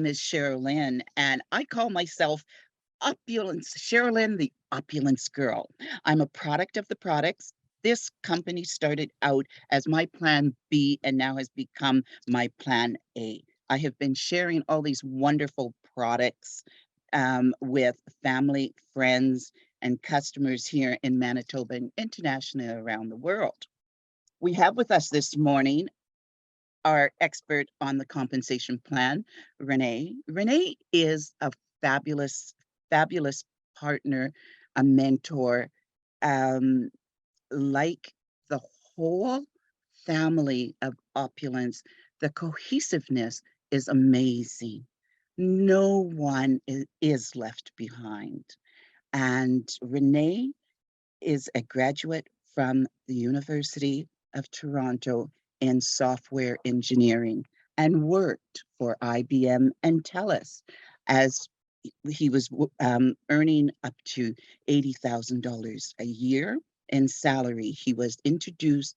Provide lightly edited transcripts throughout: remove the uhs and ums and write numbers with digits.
name is Sherilyn, and I call myself Opulence, Sherilyn, the Opulence Girl. I'm a product of the products. This company started out as my plan B and now has become my plan A. I have been sharing all these wonderful products with family, friends, and customers here in Manitoba and internationally around the world. We have with us this morning our expert on the compensation plan, Renee. Renee is a fabulous, fabulous partner, a mentor, um, like the whole family of Opulence. The cohesiveness is amazing. No one is left behind. And Renee is a graduate from the University of Toronto in software engineering and worked for IBM and TELUS as he was earning up to $80,000 a year in salary. He was introduced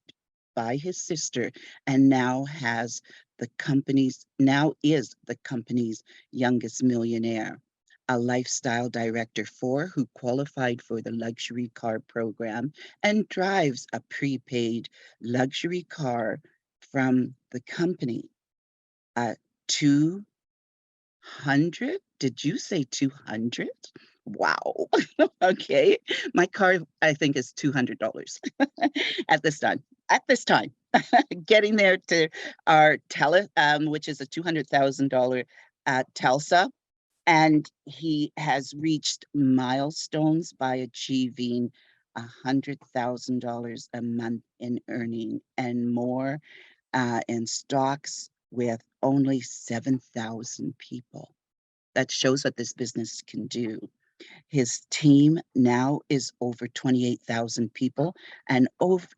by his sister and now is the company's youngest millionaire, a lifestyle director who qualified for the luxury car program and drives a prepaid luxury car from the company. 200? Did you say 200? Wow. Okay. My car, I think, is $200 at this time. At this time, getting there to our which is a $200,000 Telsa, and he has reached milestones by achieving $100,000 a month in earning and more in stocks with only 7,000 people. That shows what this business can do. His team now is over 28,000 people and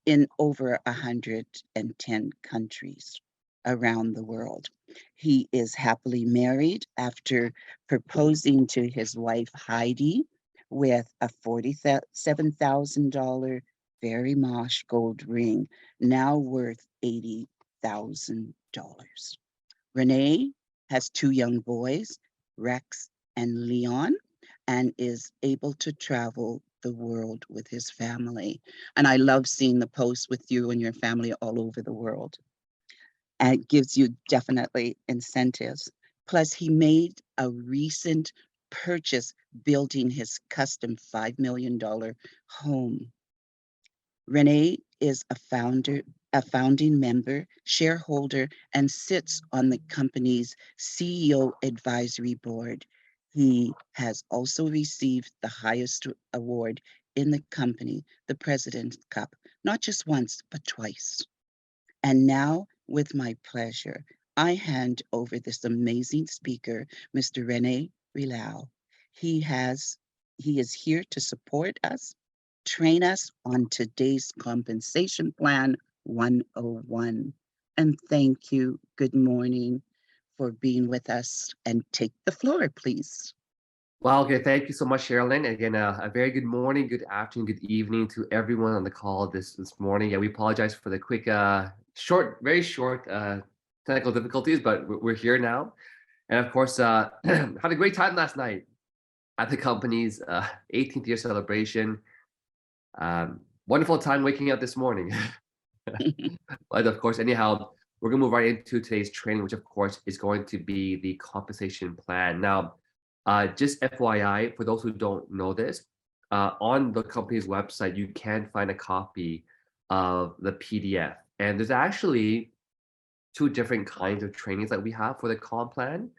in over 110 countries around the world. He is happily married after proposing to his wife Heidi with a $47,000 very mosh gold ring, now worth $80,000. Renee has two young boys, Rex and Leon, and is able to travel the world with his family. And I love seeing the posts with you and your family all over the world. And it gives you definitely incentives. Plus, he made a recent purchase building his custom $5 million home. Renee is a founding member, shareholder, and sits on the company's CEO advisory board. He has also received the highest award in the company, the President's Cup, not just once, but twice. And now, with my pleasure, I hand over this amazing speaker, Mr. Rene Rilau. He is here to support us, train us on today's compensation plan 101. And thank you. Good morning for being with us, and take the floor, please. Wow, okay. Thank you so much, Sherilyn. Again, a very good morning, good afternoon, good evening to everyone on the call this morning. Yeah, we apologize for the quick, very short technical difficulties, but we're here now. And of course, had a great time last night at the company's 18th year celebration. Wonderful time waking up this morning. But of course, anyhow, we're gonna move right into today's training, which of course is going to be the compensation plan. Now, just FYI, for those who don't know this, on the company's website, you can find a copy of the PDF. And there's actually two different kinds of trainings that we have for the comp plan.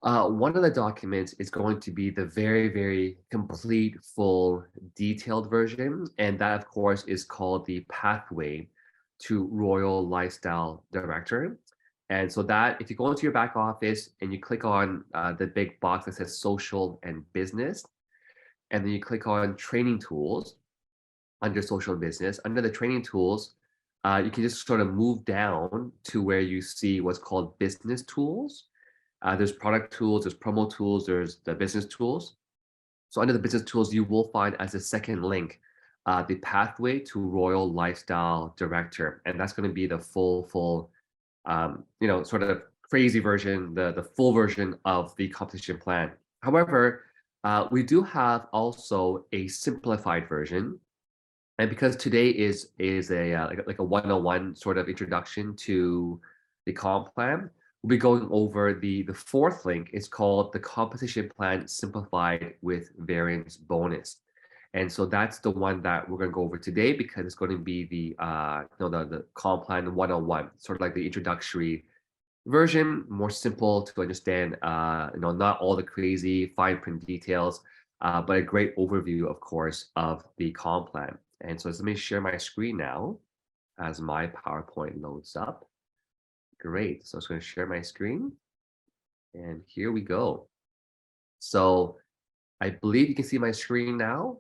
One of the documents is going to be the very, very complete, full, detailed version. And that, of course, is called the Pathway to Royal Lifestyle Director. And so that, if you go into your back office and you click on the big box that says social and business, and then you click on training tools under social and business, under the training tools, you can just sort of move down to where you see what's called business tools. There's product tools, there's promo tools, there's the business tools. So under the business tools, you will find as a second link, the Pathway to Royal Lifestyle Director. And that's going to be the full, sort of crazy version, the full version of the competition plan. However, we do have also a simplified version, and because today is a like a 101 sort of introduction to the comp plan, we'll be going over the fourth link. It's called the competition plan simplified with variance bonus. And so that's the one that we're going to go over today because it's going to be the the comp plan 101, sort of like the introductory version, more simple to understand, not all the crazy fine print details, but a great overview, of course, of the comp plan. And so let me share my screen now as my PowerPoint loads up. Great. So I'm just going to share my screen. And here we go. So I believe you can see my screen now.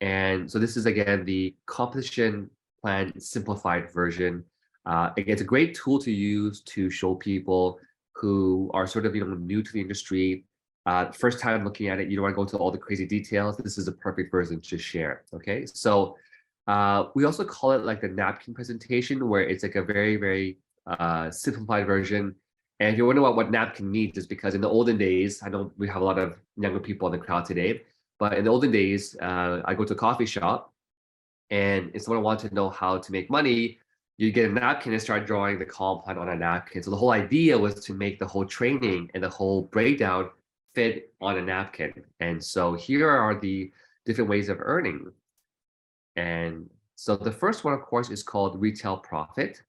And so this is again the competition plan simplified version. Again, it's a great tool to use to show people who are sort of new to the industry. First time looking at it, you don't want to go into all the crazy details. This is a perfect version to share. Okay, so we also call it like the napkin presentation, where it's like a very simplified version. And if you wonder what napkin means, is because in the olden days, I know we have a lot of younger people in the crowd today, but in the olden days, I go to a coffee shop, and if someone wanted to know how to make money, you get a napkin and start drawing the comp plan on a napkin. So the whole idea was to make the whole training and the whole breakdown fit on a napkin. And so here are the different ways of earning. And so the first one, of course, is called retail profit,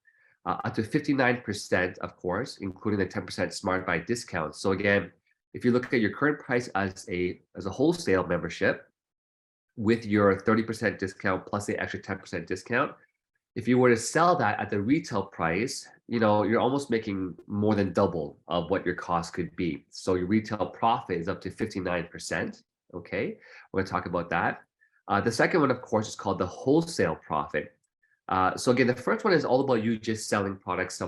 up to 59%, of course, including the 10% smart buy discount. So again, if you look at your current price as a wholesale membership with your 30% discount plus the extra 10% discount, if you were to sell that at the retail price, you're almost making more than double of what your cost could be. So your retail profit is up to 59%. Okay, we're going to talk about that. The second one, of course, is called the wholesale profit. So again, the first one is all about you just selling products,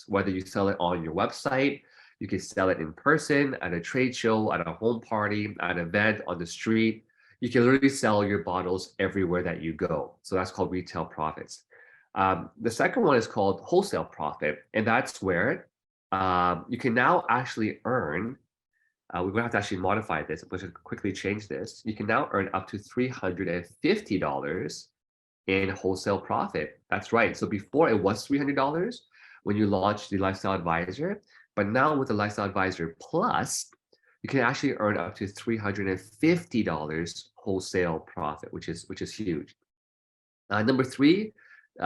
whether you sell it on your website, you can sell it in person, at a trade show, at a home party, at an event, on the street. You can literally sell your bottles everywhere that you go. So that's called retail profits. The second one is called wholesale profit, and that's where you can now actually earn. We're going to have to actually modify this. I'm going to quickly change this. You can now earn up to $350 in wholesale profit. That's right. So before it was $300 when you launched the Lifestyle Advisor, but now with the Lifestyle Advisor Plus, you can actually earn up to $350 wholesale profit, which is huge. Number three,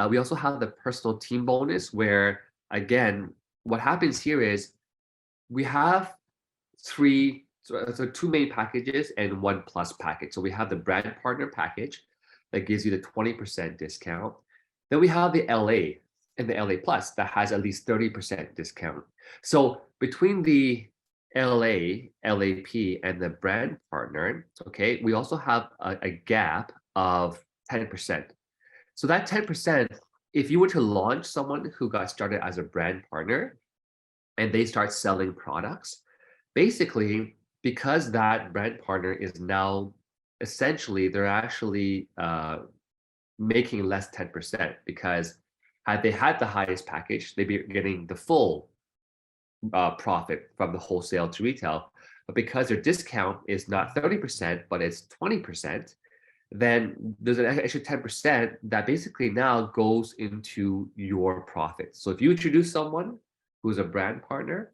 we also have the personal team bonus, where again, what happens here is we have so two main packages and one plus package. So we have the brand partner package that gives you the 20% discount. Then we have the LA and the LA Plus that has at least 30% discount. So between the LA, LAP, and the brand partner, okay, we also have a gap of 10%. So that 10%, if you were to launch someone who got started as a brand partner and they start selling products, basically, because that brand partner is now essentially, they're actually making less 10%, because had they had the highest package, they'd be getting the full profit from the wholesale to retail. But because their discount is not 30%, but it's 20%, then there's an extra 10% that basically now goes into your profit. So if you introduce someone who's a brand partner,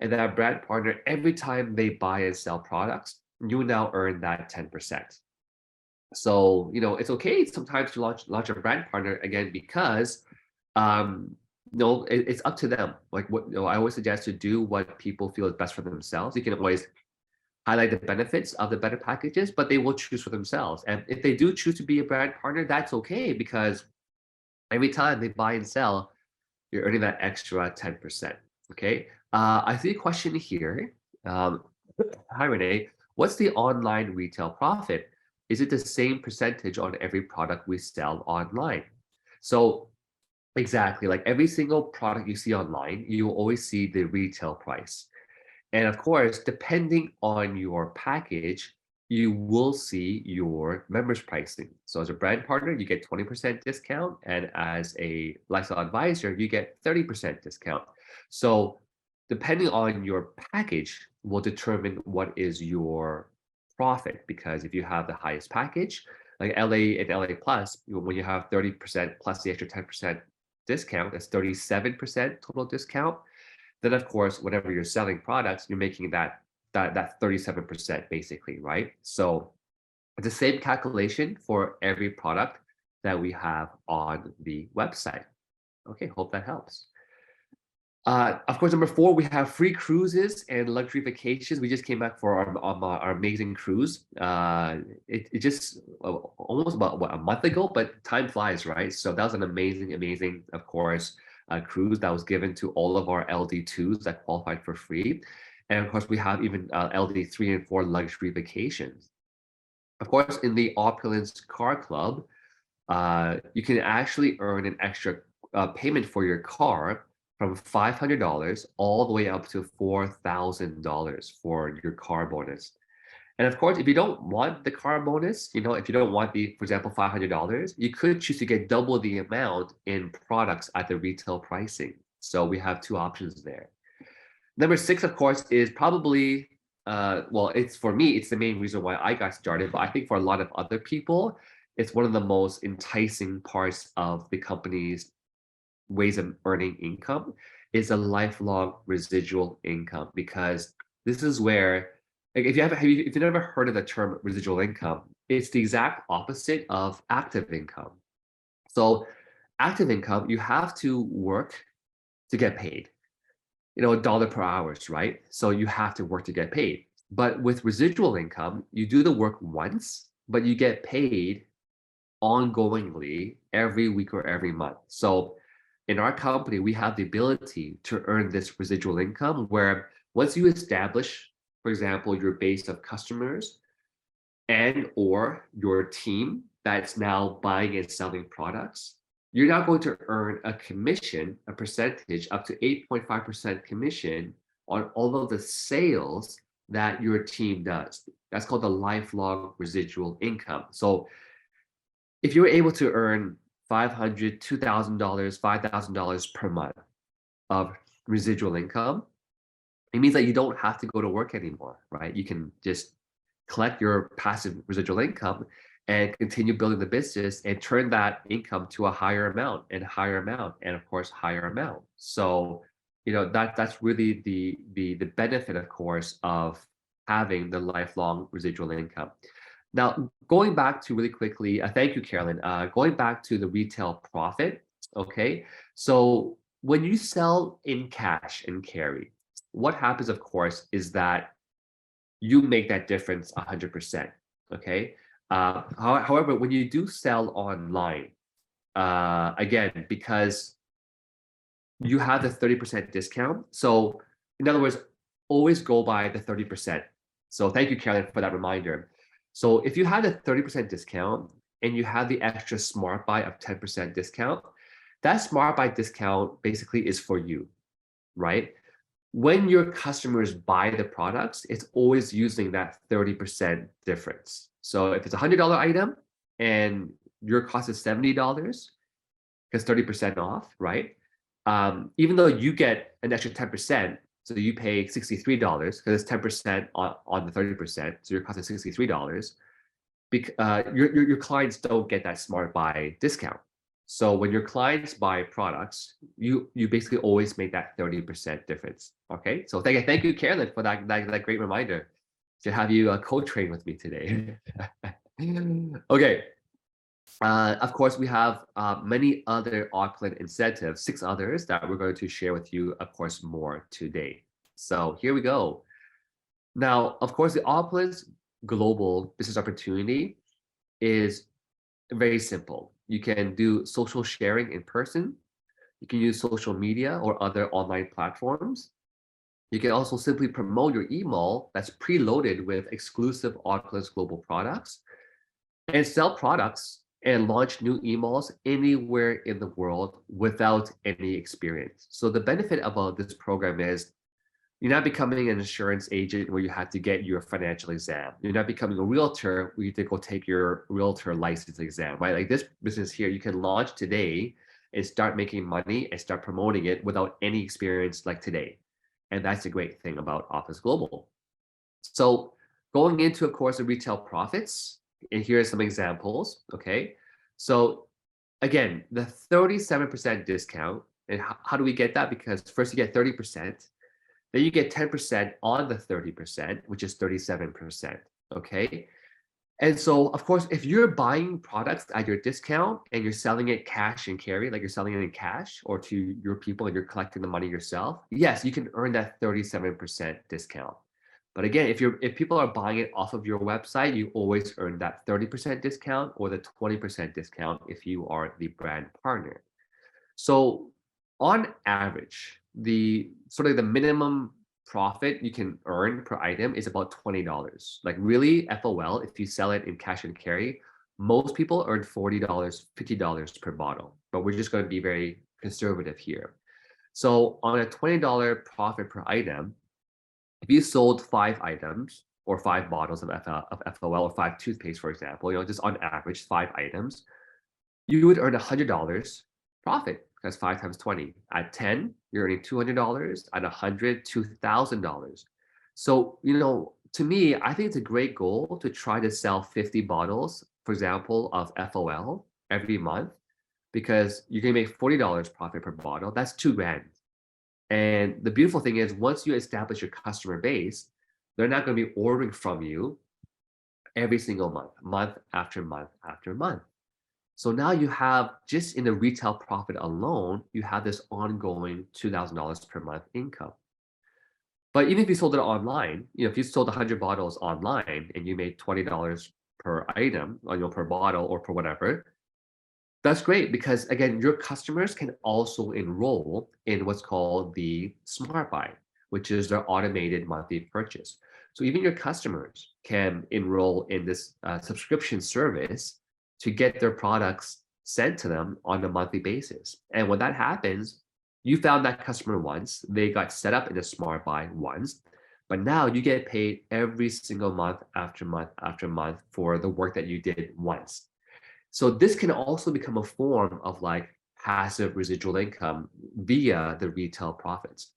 and that brand partner, every time they buy and sell products, you now earn that 10%. So, it's okay sometimes to launch a brand partner again, because it's up to them. Like what I always suggest to do what people feel is best for themselves. You can always highlight the benefits of the better packages, but they will choose for themselves. And if they do choose to be a brand partner, that's okay, because every time they buy and sell, you're earning that extra 10%. Okay. I see a question here. Hi, Renee. What's the online retail profit? Is it the same percentage on every product we sell online? So exactly, like every single product you see online, you will always see the retail price. And of course, depending on your package, you will see your members pricing. So as a brand partner, you get 20% discount. And as a lifestyle advisor, you get 30% discount. So depending on your package will determine what is your profit. Because if you have the highest package, like LA and LA Plus, when you have 30% plus the extra 10% discount, that's 37% total discount. Then of course, whenever you're selling products, you're making that 37% basically, right? So it's the same calculation for every product that we have on the website. Okay, hope that helps. Of course, number four, we have free cruises and luxury vacations. We just came back for our amazing cruise. It just almost about what, a month ago, but time flies, right? So that was an amazing, of course, cruise that was given to all of our LD2s that qualified for free. And of course, we have even LD 3 and 4 luxury vacations. Of course, in the Opulence Car Club, you can actually earn an extra payment for your car from $500 all the way up to $4,000 for your car bonus. And of course, if you don't want the car bonus, if you don't want the, for example, $500, you could choose to get double the amount in products at the retail pricing. So we have two options there. Number six, of course, is probably, well, it's for me, it's the main reason why I got started, but I think for a lot of other people, it's one of the most enticing parts of the company's ways of earning income is a lifelong residual income, because this is where, like, if you've never heard of the term residual income, it's the exact opposite of active income. So active income, you have to work to get paid, a dollar per hours, right? So you have to work to get paid. But with residual income, you do the work once, but you get paid ongoingly every week or every month. So in our company, we have the ability to earn this residual income where once you establish, for example, your base of customers and or your team that's now buying and selling products, you're now going to earn a commission, a percentage up to 8.5% commission on all of the sales that your team does. That's called the lifelong residual income. So if you're able to earn $500, $2,000, $5,000 per month of residual income, it means that you don't have to go to work anymore, right? You can just collect your passive residual income and continue building the business and turn that income to a higher amount and higher amount and of course higher amount. So that's really the benefit, of course, of having the lifelong residual income. Now, going back to really quickly, thank you, Carolyn. Going back to the retail profit, okay? So when you sell in cash and carry, what happens, of course, is that you make that difference 100%, okay? However, when you do sell online, again, because you have the 30% discount. So in other words, always go by the 30%. So thank you, Carolyn, for that reminder. So if you had a 30% discount and you have the extra Smart Buy of 10% discount, that Smart Buy discount basically is for you, right? When your customers buy the products, it's always using that 30% difference. So if it's a $100 item and your cost is $70, because 30% off, right? Even though you get an extra 10%, so you pay $63 because it's 10% on the 30%, so your cost is $63. Your clients don't get that Smart Buy discount. So when your clients buy products, you basically always make that 30% difference. Okay, so thank you, Carolyn, for that great reminder to have you co-train with me today. Okay. Of course, we have many other Opulent incentives, 6 others that we're going to share with you, of course, more today. So here we go. Now, of course, the Opulence global business opportunity is very simple. You can do social sharing in person. You can use social media or other online platforms. You can also simply promote your email that's preloaded with exclusive Opulence global products and sell products and launch new emails anywhere in the world without any experience. So the benefit about this program is you're not becoming an insurance agent where you have to get your financial exam. You're not becoming a realtor where you have to go take your realtor license exam, right? Like this business here, you can launch today and start making money and start promoting it without any experience like today. And that's the great thing about Office Global. So going into, of course, the retail profits, and here are some examples, okay? So again, the 37% discount, and how do we get that? Because first you get 30%, then you get 10% on the 30%, which is 37%, okay? And so, of course, if you're buying products at your discount and you're selling it cash and carry, like you're selling it in cash or to your people and you're collecting the money yourself, yes, you can earn that 37% discount. But again, if people are buying it off of your website, you always earn that 30% discount or the 20% discount if you are the brand partner. So on average, the sort of the minimum profit you can earn per item is about $20. Like really, FOL, if you sell it in cash and carry, most people earn $40, $50 per bottle. But we're just going to be very conservative here. So on a $20 profit per item, if you sold 5 items or 5 bottles of FOL or 5 toothpaste, for example, just on average, 5 items, you would earn $100 profit because 5 times 20. At 10, you're earning $200. At 100, $2,000. So, to me, I think it's a great goal to try to sell 50 bottles, for example, of FOL every month, because you're gonna make $40 profit per bottle. That's 2 grand. And the beautiful thing is, once you establish your customer base, they're not gonna be ordering from you every single month, month after month after month. So now you have, just in the retail profit alone, you have this ongoing $2,000 per month income. But even if you sold it online, if you sold 100 bottles online and you made $20 per item, per bottle or per whatever, that's great because again, your customers can also enroll in what's called the Smart Buy, which is their automated monthly purchase. So even your customers can enroll in this subscription service to get their products sent to them on a monthly basis. And when that happens, you found that customer once, they got set up in a Smart Buy once, but now you get paid every single month after month after month for the work that you did once. So this can also become a form of like passive residual income via the retail profits.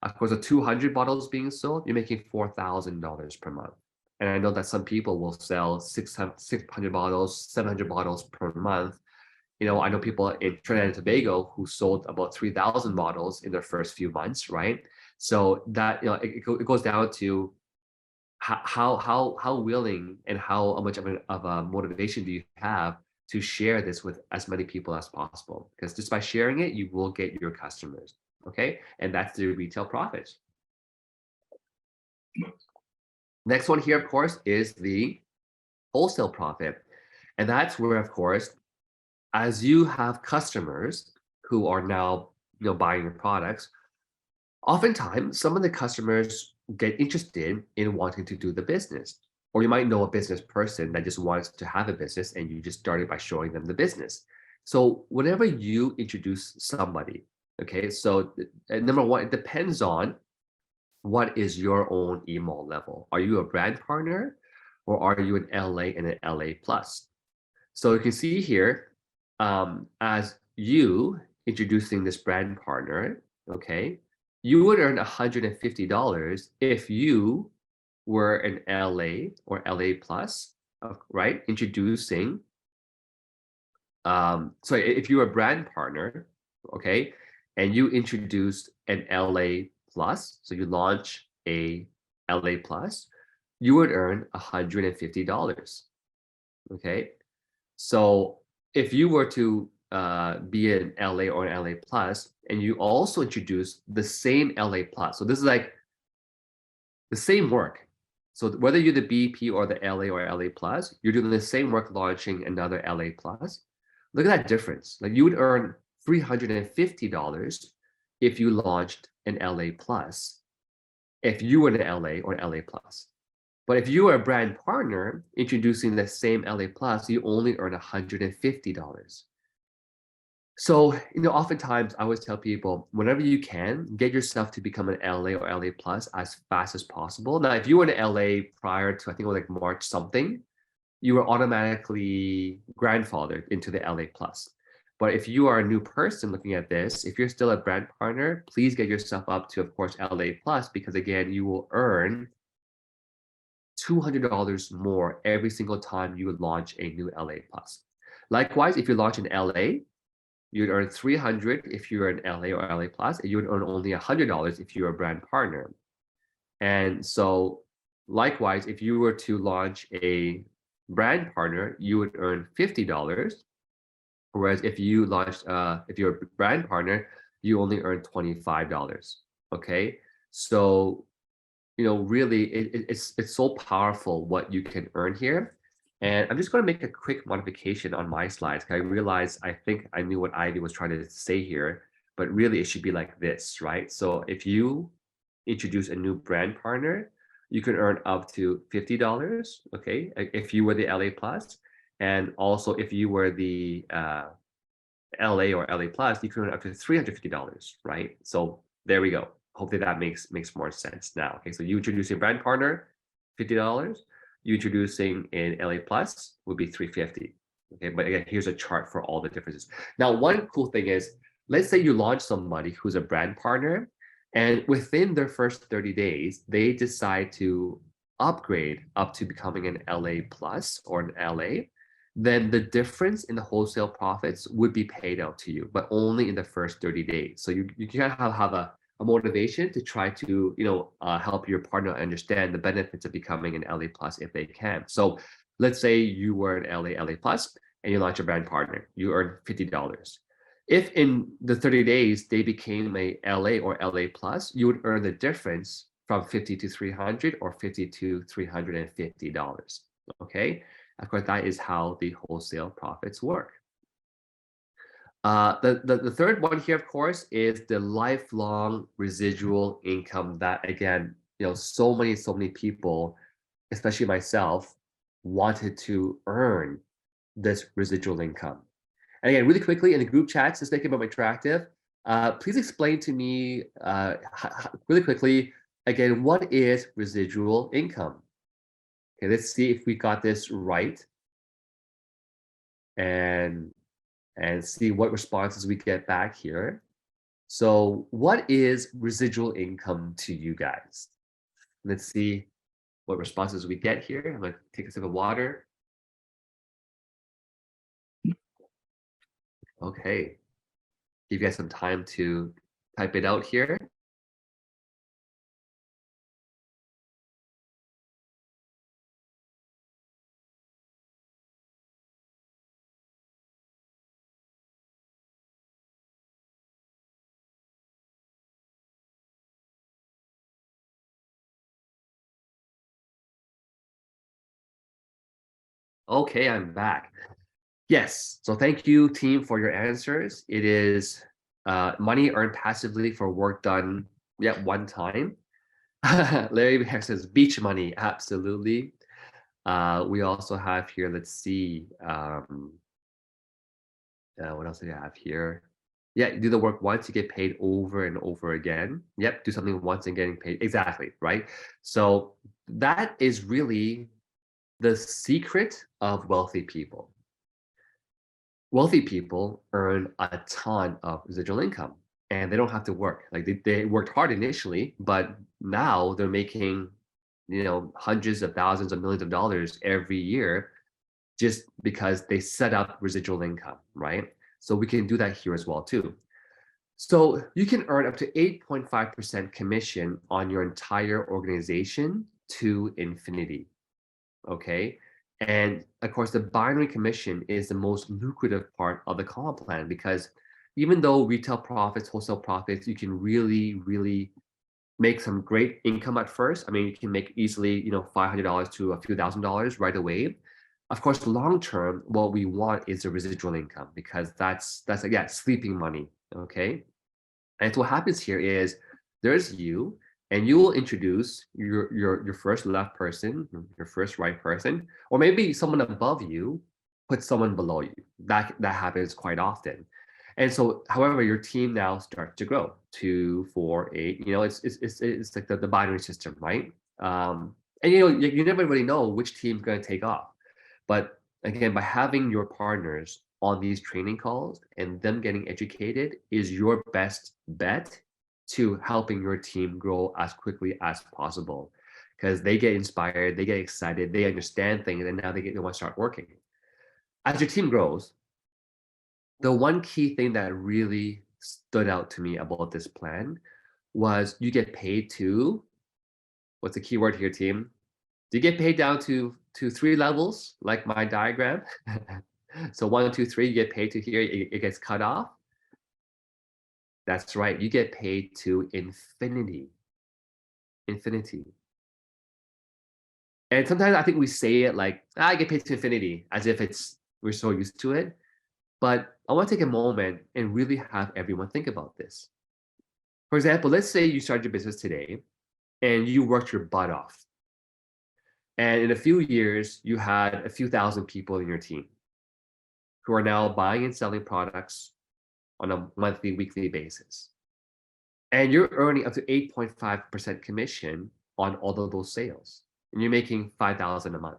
Of course, the 200 bottles being sold, you're making $4,000 per month. And I know that some people will sell 600 bottles, 700 bottles per month. I know people in Trinidad and Tobago who sold about 3,000 bottles in their first few months, right? So that, it goes down to how willing and how much of a motivation do you have to share this with as many people as possible? Because just by sharing it, you will get your customers. Okay, and that's the retail profits. Next one here, of course, is the wholesale profit. And that's where, of course, as you have customers who are now buying your products, oftentimes some of the customers get interested in wanting to do the business. Or you might know a business person that just wants to have a business and you just started by showing them the business. So whenever you introduce somebody, okay, so number one, it depends on what is your own email level. Are you a brand partner or are you an LA and an LA plus? So you can see here, as you introducing this brand partner, okay, you would earn $150 if you were an LA or LA plus, right? Introducing, so if you're a brand partner, okay, and you introduced an LA plus, so you launch a LA plus, you would earn $150. Okay, so if you were to be an LA or an LA plus, and you also introduce the same LA plus, so this is like the same work. So whether you're the BP or the LA or LA plus, you're doing the same work launching another LA plus. Look at that difference. Like you would earn $350 if you launched an LA plus, if you were an LA or an LA plus. But if you are a brand partner introducing the same LA plus, you only earn $150. So, oftentimes I always tell people, whenever you can, get yourself to become an LA or LA plus as fast as possible. Now, if you were in LA prior to, I think it was like March something, you were automatically grandfathered into the LA plus. But if you are a new person looking at this, if you're still a brand partner, please get yourself up to, of course, LA Plus, because again, you will earn $200 more every single time you launch a new LA Plus. Likewise, if you launch in LA, you'd earn 300 if you're an LA or LA Plus, and you would earn only $100 if you're a brand partner. And so, likewise, if you were to launch a brand partner, you would earn $50. Whereas if you're a brand partner, you only earn $25. Okay, so really, it's so powerful what you can earn here. And I'm just going to make a quick modification on my slides, because I realized I think I knew what Ivy was trying to say here, but really it should be like this, right? So if you introduce a new brand partner, you can earn up to $50, okay, if you were the LA Plus. And also if you were the LA or LA Plus, you can earn up to $350, right? So there we go. Hopefully that makes more sense now. Okay, so you introducing a brand partner, $50. You introducing an LA Plus would be $350. Okay, but again, here's a chart for all the differences. Now, one cool thing is, let's say you launch somebody who's a brand partner, and within their first 30 days, they decide to upgrade up to becoming an LA Plus or an LA, then the difference in the wholesale profits would be paid out to you, but only in the first 30 days. So you can have a motivation to try to help your partner understand the benefits of becoming an LA Plus if they can. So let's say you were an LA Plus and you launch a brand partner, you earn $50. If in the 30 days they became a LA or LA Plus, you would earn the difference from 50 to 300 or 50 to $350. Okay. Of course, that is how the wholesale profits work. The third one here, of course, is the lifelong residual income that, again, so many people, especially myself, wanted to earn this residual income. And again, really quickly in the group chats, just make it more interactive. Please explain to me really quickly, again, what is residual income? Okay, let's see if we got this right, and see what responses we get back here. So what is residual income to you guys? Let's see what responses we get here. I'm gonna take a sip of water. Okay, give you guys some time to type it out here. Okay, I'm back. Yes, so thank you, team, for your answers. It is money earned passively for work done yet one time. Larry Bear says beach money, absolutely. We also have here, let's see, what else do I have here? Yeah, do the work once, you get paid over and over again. Yep, do something once and getting paid. Exactly, right? So that is really the secret of wealthy people. Wealthy people earn a ton of residual income and they don't have to work. Like they worked hard initially, but now they're making, hundreds of thousands of millions of dollars every year just because they set up residual income, right? So we can do that here as well too. So you can earn up to 8.5% commission on your entire organization to infinity. Okay. And of course, the binary commission is the most lucrative part of the comp plan, because even though retail profits, wholesale profits, you can really make some great income at first. I mean, you can make easily, $500 to a few $1,000s right away. Of course, long term, what we want is a residual income, because that's again sleeping money. Okay. And so what happens here is there's you, and you will introduce your first left person, your first right person, or maybe someone above you put someone below you. That happens quite often. And so, however, your team now starts to grow 2, 4, 8. It's like the binary system, right? And you never really know which team's going to take off. But again, by having your partners on these training calls and them getting educated is your best bet to helping your team grow as quickly as possible, because they get inspired, they get excited, they understand things, and now they want to start working. As your team grows, the one key thing that really stood out to me about this plan was you get paid to, what's the key word here, team? Do you get paid down to 3 levels, like my diagram? So 1, 2, 3, you get paid to here, it gets cut off. That's right, you get paid to infinity. Infinity. And sometimes I think we say it like, I get paid to infinity, as if we're so used to it. But I want to take a moment and really have everyone think about this. For example, let's say you started your business today and you worked your butt off. And in a few years, you had a few thousand people in your team who are now buying and selling products on a monthly, weekly basis. And you're earning up to 8.5% commission on all of those sales. And you're making 5,000 a month.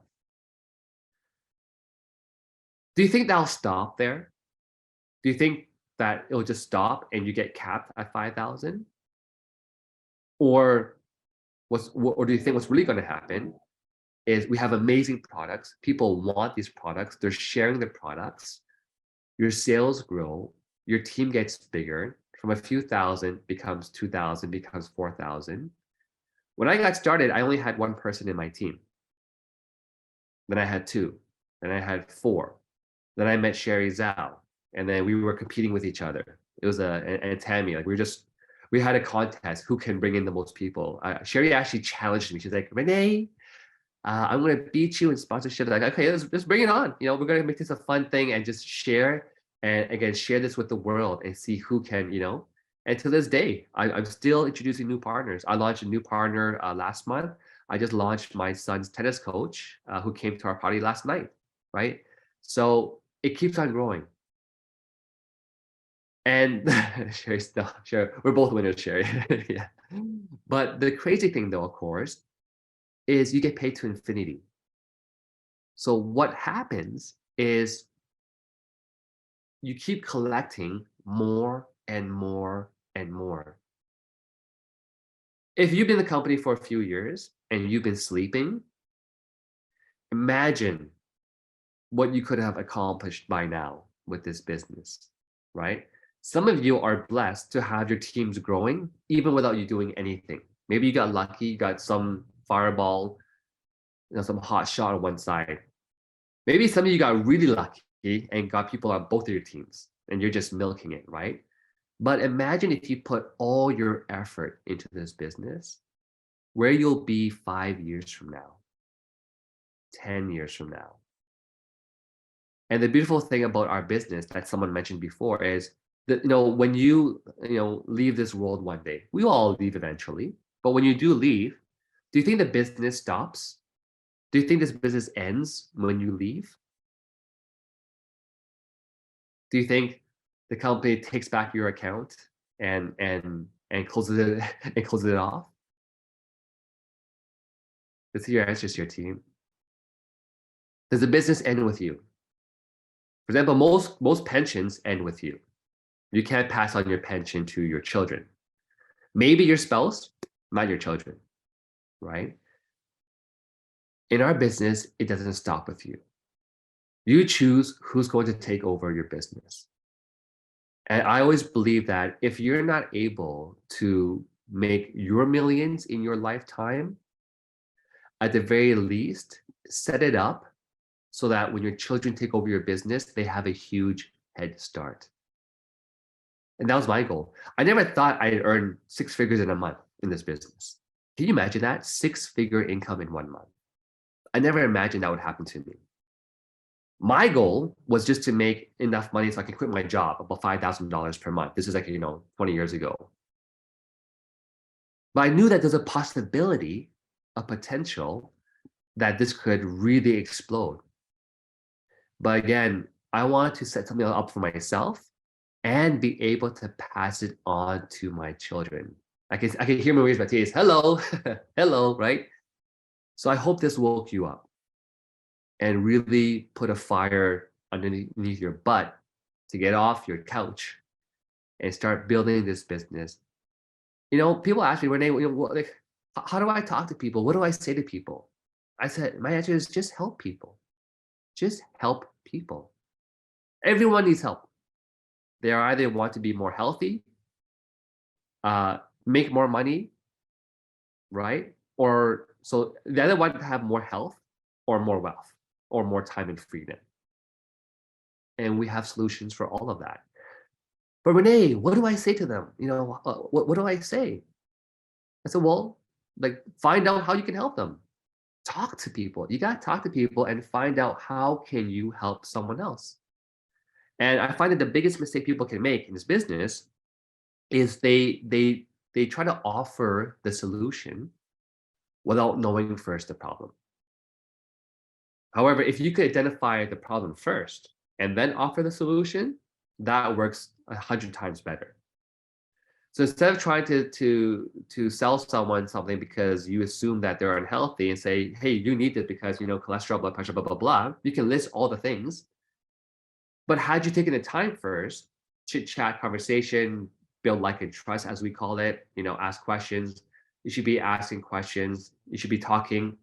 Do you think that'll stop there? Do you think that it'll just stop and you get capped at 5,000? Or or do you think what's really going to happen is we have amazing products. People want these products. They're sharing the products. Your sales grow. Your team gets bigger. From a few thousand becomes 2,000, becomes 4,000. When I got started, I only had one person in my team. Then I had two. Then I had four. Then I met Sherry Zhao, and then we were competing with each other. It was and Tammy, like we had a contest who can bring in the most people. Sherry actually challenged me. She's like, Renee, I'm gonna beat you in sponsorship. Like, okay, let's bring it on. We're gonna make this a fun thing and just share, and again, share this with the world and see who can, And to this day, I'm still introducing new partners. I launched a new partner last month. I just launched my son's tennis coach, who came to our party last night, right? So it keeps on growing. And Sherry, we're both winners, Sherry. Yeah. But the crazy thing, though, of course, is you get paid to infinity. So what happens is you keep collecting more and more and more. If you've been in the company for a few years and you've been sleeping, imagine what you could have accomplished by now with this business, right? Some of you are blessed to have your teams growing even without you doing anything. Maybe you got lucky, you got some fireball, some hot shot on one side. Maybe some of you got really lucky and got people on both of your teams and you're just milking it, right? But imagine if you put all your effort into this business, where you'll be 5 years from now, 10 years from now. And the beautiful thing about our business that someone mentioned before is that, when you leave this world one day, we all leave eventually, but when you do leave, do you think the business stops? Do you think this business ends when you leave? Do you think the company takes back your account and closes it and closes it off? Let's hear your answers to your team. Does the business end with you? For example, most pensions end with you. You can't pass on your pension to your children. Maybe your spouse, not your children, right? In our business, it doesn't stop with you. You choose who's going to take over your business. And I always believe that if you're not able to make your millions in your lifetime, at the very least, set it up so that when your children take over your business, they have a huge head start. And that was my goal. I never thought I'd earn 6 figures in a month in this business. Can you imagine that? 6-figure income in 1 month. I never imagined that would happen to me. My goal was just to make enough money so I can quit my job, about $5,000 per month. This is like, 20 years ago. But I knew that there's a possibility, a potential, that this could really explode. But again, I wanted to set something up for myself and be able to pass it on to my children. I can hear Maria's Matias, hello, hello, right? So I hope this woke you up and really put a fire underneath your butt to get off your couch and start building this business. People ask me, Renee, like, how do I talk to people? What do I say to people? I said, my answer is just help people. Just help people. Everyone needs help. They either want to be more healthy, make more money, right? Or so the other want to have more health or more wealth or more time and freedom. And we have solutions for all of that. But Renee, what do I say to them? What do I say? I said, well, like find out how you can help them. Talk to people. You got to talk to people and find out how can you help someone else. And I find that the biggest mistake people can make in this business is they try to offer the solution without knowing first the problem. However, if you could identify the problem first and then offer the solution, that works 100 times better. So instead of trying to sell someone something because you assume that they're unhealthy and say, hey, you need this because cholesterol, blood pressure, blah blah blah, you can list all the things. But had you taken the time first, chit chat, conversation, build like and trust, as we call it, ask questions. You should be asking questions. You should be talking.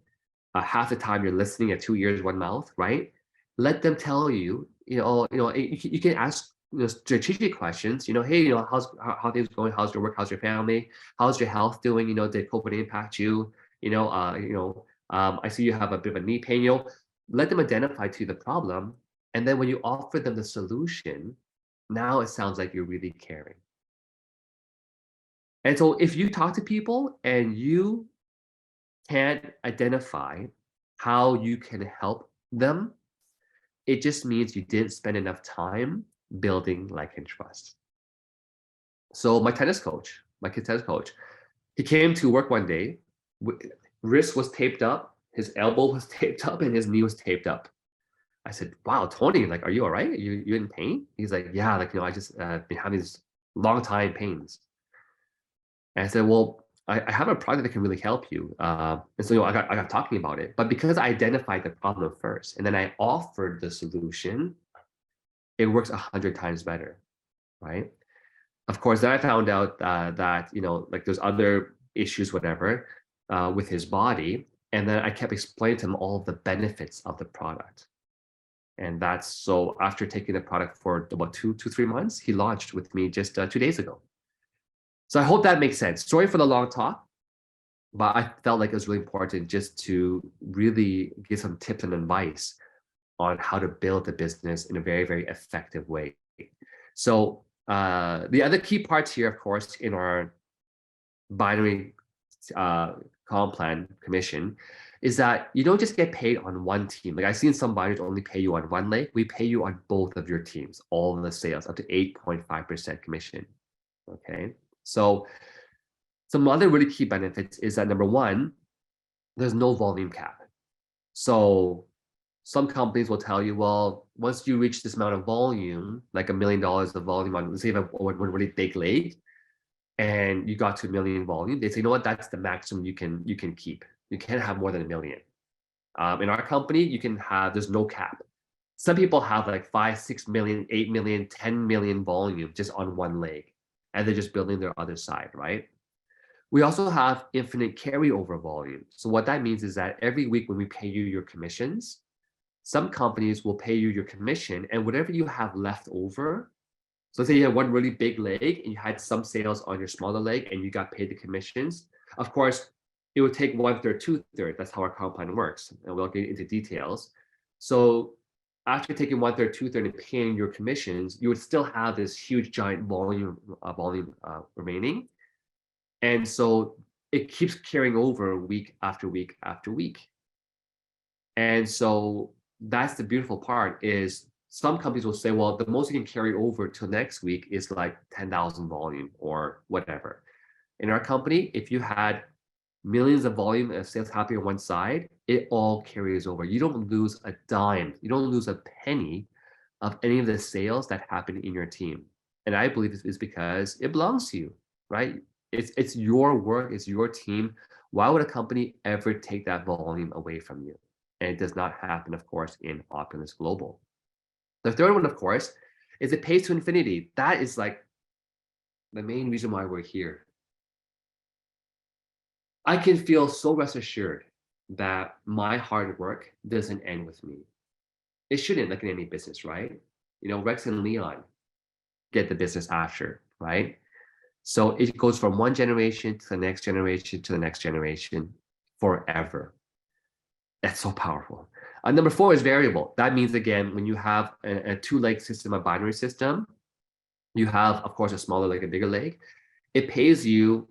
Half the time you're listening at 2 ears, one mouth, right? Let them tell you. You can ask strategic questions. Hey, how things going? How's your work? How's your family? How's your health doing? Did COVID impact you? I see you have a bit of a knee pain. Let them identify to the problem, and then when you offer them the solution, now it sounds like you're really caring. And so if you talk to people and you can't identify how you can help them, it just means you didn't spend enough time building like and trust. So my kid's tennis coach, he came to work one day, wrist was taped up, his elbow was taped up, and his knee was taped up. I said, "Wow, Tony, like, are you all right? You in pain?" He's like, "Yeah, like, I just been having these long time pains." And I said, "Well, I have a product that can really help you." And so I got talking about it, but because I identified the problem first and then I offered the solution, it works 100 times better, right? Of course, then I found out that like there's other issues, whatever, with his body, and then I kept explaining to him all of the benefits of the product. And that's so after taking the product for about 3 months, he launched with me just 2 days ago. So I hope that makes sense. Sorry for the long talk, but I felt like it was really important just to really give some tips and advice on how to build a business in a very, very effective way. So the other key parts here, of course, in our binary comp plan commission is that you don't just get paid on one team. Like I've seen some binders only pay you on one leg. We pay you on both of your teams, all of the sales, up to 8.5% commission. Okay. So some other really key benefits is that number one, there's no volume cap. So some companies will tell you, well, once you reach this amount of volume, like $1 million of volume on, let's say, one really big leg, and you got to 1 million volume, they say, you know what, that's the maximum you can keep. You can't have more than 1 million. In our company, there's no cap. Some people have like 5, 6 million, 8 million, 10 million volume just on one leg, and they're just building their other side, right? We also have infinite carryover volume. So what that means is that every week when we pay you your commissions, some companies will pay you your commission, and whatever you have left over. So say you had one really big leg and you had some sales on your smaller leg and you got paid the commissions. Of course, it would take 1/3, 2/3. That's how our comp plan works. And we'll get into details. So after taking 1/3, 2/3 and paying your commissions, you would still have this huge giant volume remaining. And so it keeps carrying over week after week after week. And so that's the beautiful part is some companies will say, well, the most you can carry over till next week is like 10,000 volume or whatever. In our company, if you had millions of volume of sales happening on one side, it all carries over. You don't lose a dime. You don't lose a penny of any of the sales that happen in your team. And I believe this is because it belongs to you, right? It's your work, it's your team. Why would a company ever take that volume away from you? And it does not happen, of course, in Opulence Global. The third one, of course, is it pays to infinity. That is like the main reason why we're here. I can feel so rest assured that my hard work doesn't end with me. It shouldn't, like in any business, right? Rex and Leon get the business after, right? So it goes from one generation to the next generation to the next generation forever. That's so powerful. Number four is variable. That means, again, when you have a two-leg system, a binary system, you have, of course, a smaller leg, a bigger leg. It pays you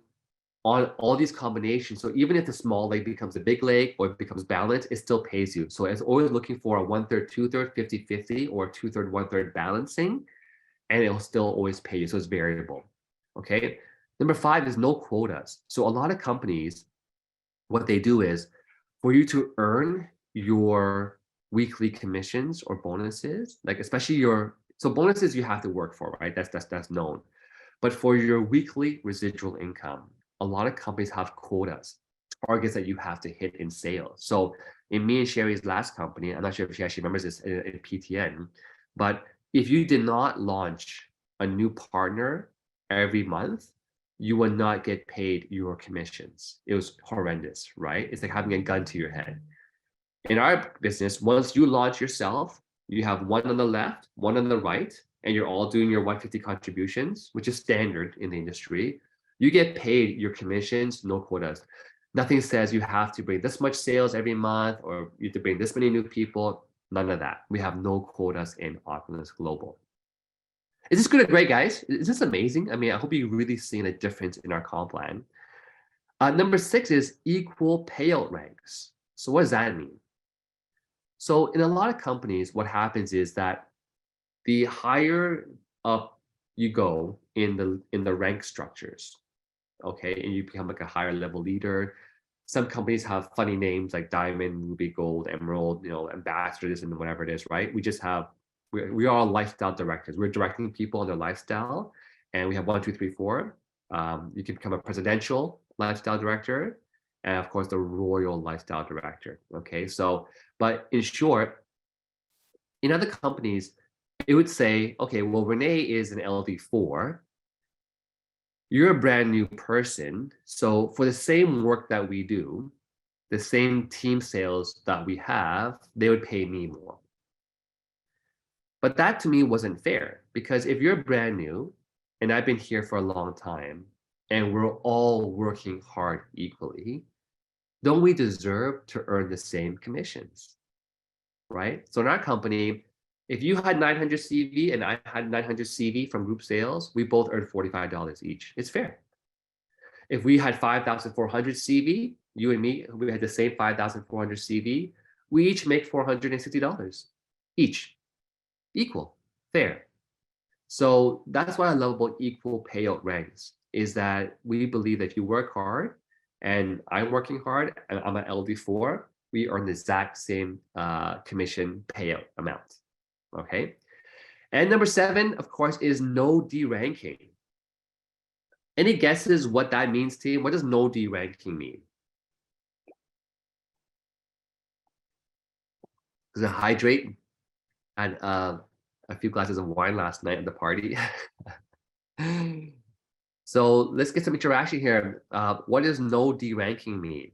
on all these combinations. So even if the small leg becomes a big leg or it becomes balanced, it still pays you. So it's always looking for a 1/3, 2/3, 50/50, or 2/3, 1/3 balancing, and it'll still always pay you. So it's variable. Okay. Number five is no quotas. So a lot of companies, what they do is for you to earn your weekly commissions or bonuses, like especially so bonuses you have to work for, right? That's known. But for your weekly residual income, a lot of companies have quotas, targets that you have to hit in sales. So in me and Sherry's last company, I'm not sure if she actually remembers this in PTN, but if you did not launch a new partner every month, you would not get paid your commissions. It was horrendous, right? It's like having a gun to your head. In our business, once you launch yourself, you have one on the left, one on the right, and you're all doing your 150 contributions, which is standard in the industry. You get paid your commissions, no quotas. Nothing says you have to bring this much sales every month or you have to bring this many new people. None of that. We have no quotas in Opulence Global. Is this good or great, guys? Is this amazing? I mean, I hope you're really seeing a difference in our comp plan. Number six is equal payout ranks. So what does that mean? So in a lot of companies, what happens is that the higher up you go in the rank structures, okay, and you become like a higher level leader. Some companies have funny names like diamond, ruby, gold, emerald, ambassadors, and whatever it is, right? We are all lifestyle directors. We're directing people on their lifestyle, and we have 1, 2, 3, 4. You can become a presidential lifestyle director, and of course the royal lifestyle director. Okay, so but in short, in other companies, it would say, okay, well, Renee is an LD4. You're a brand new person. So for the same work that we do, the same team sales that we have, they would pay me more. But that to me wasn't fair because if you're brand new and I've been here for a long time and we're all working hard equally, don't we deserve to earn the same commissions? Right? So in our company, if you had 900 CV and I had 900 CV from group sales, we both earned $45 each. It's fair. If we had 5,400 CV, you and me, we had the same 5,400 CV, we each make $460 each. Equal, fair. So that's what I love about equal payout ranks is that we believe that if you work hard and I'm working hard and I'm at LD4, we earn the exact same commission payout amount. Okay. And number 7, of course, is no deranking. Any guesses what that means, team? What does no deranking mean? Does it hydrate? Had a few glasses of wine last night at the party. So let's get some interaction here. What does no deranking mean?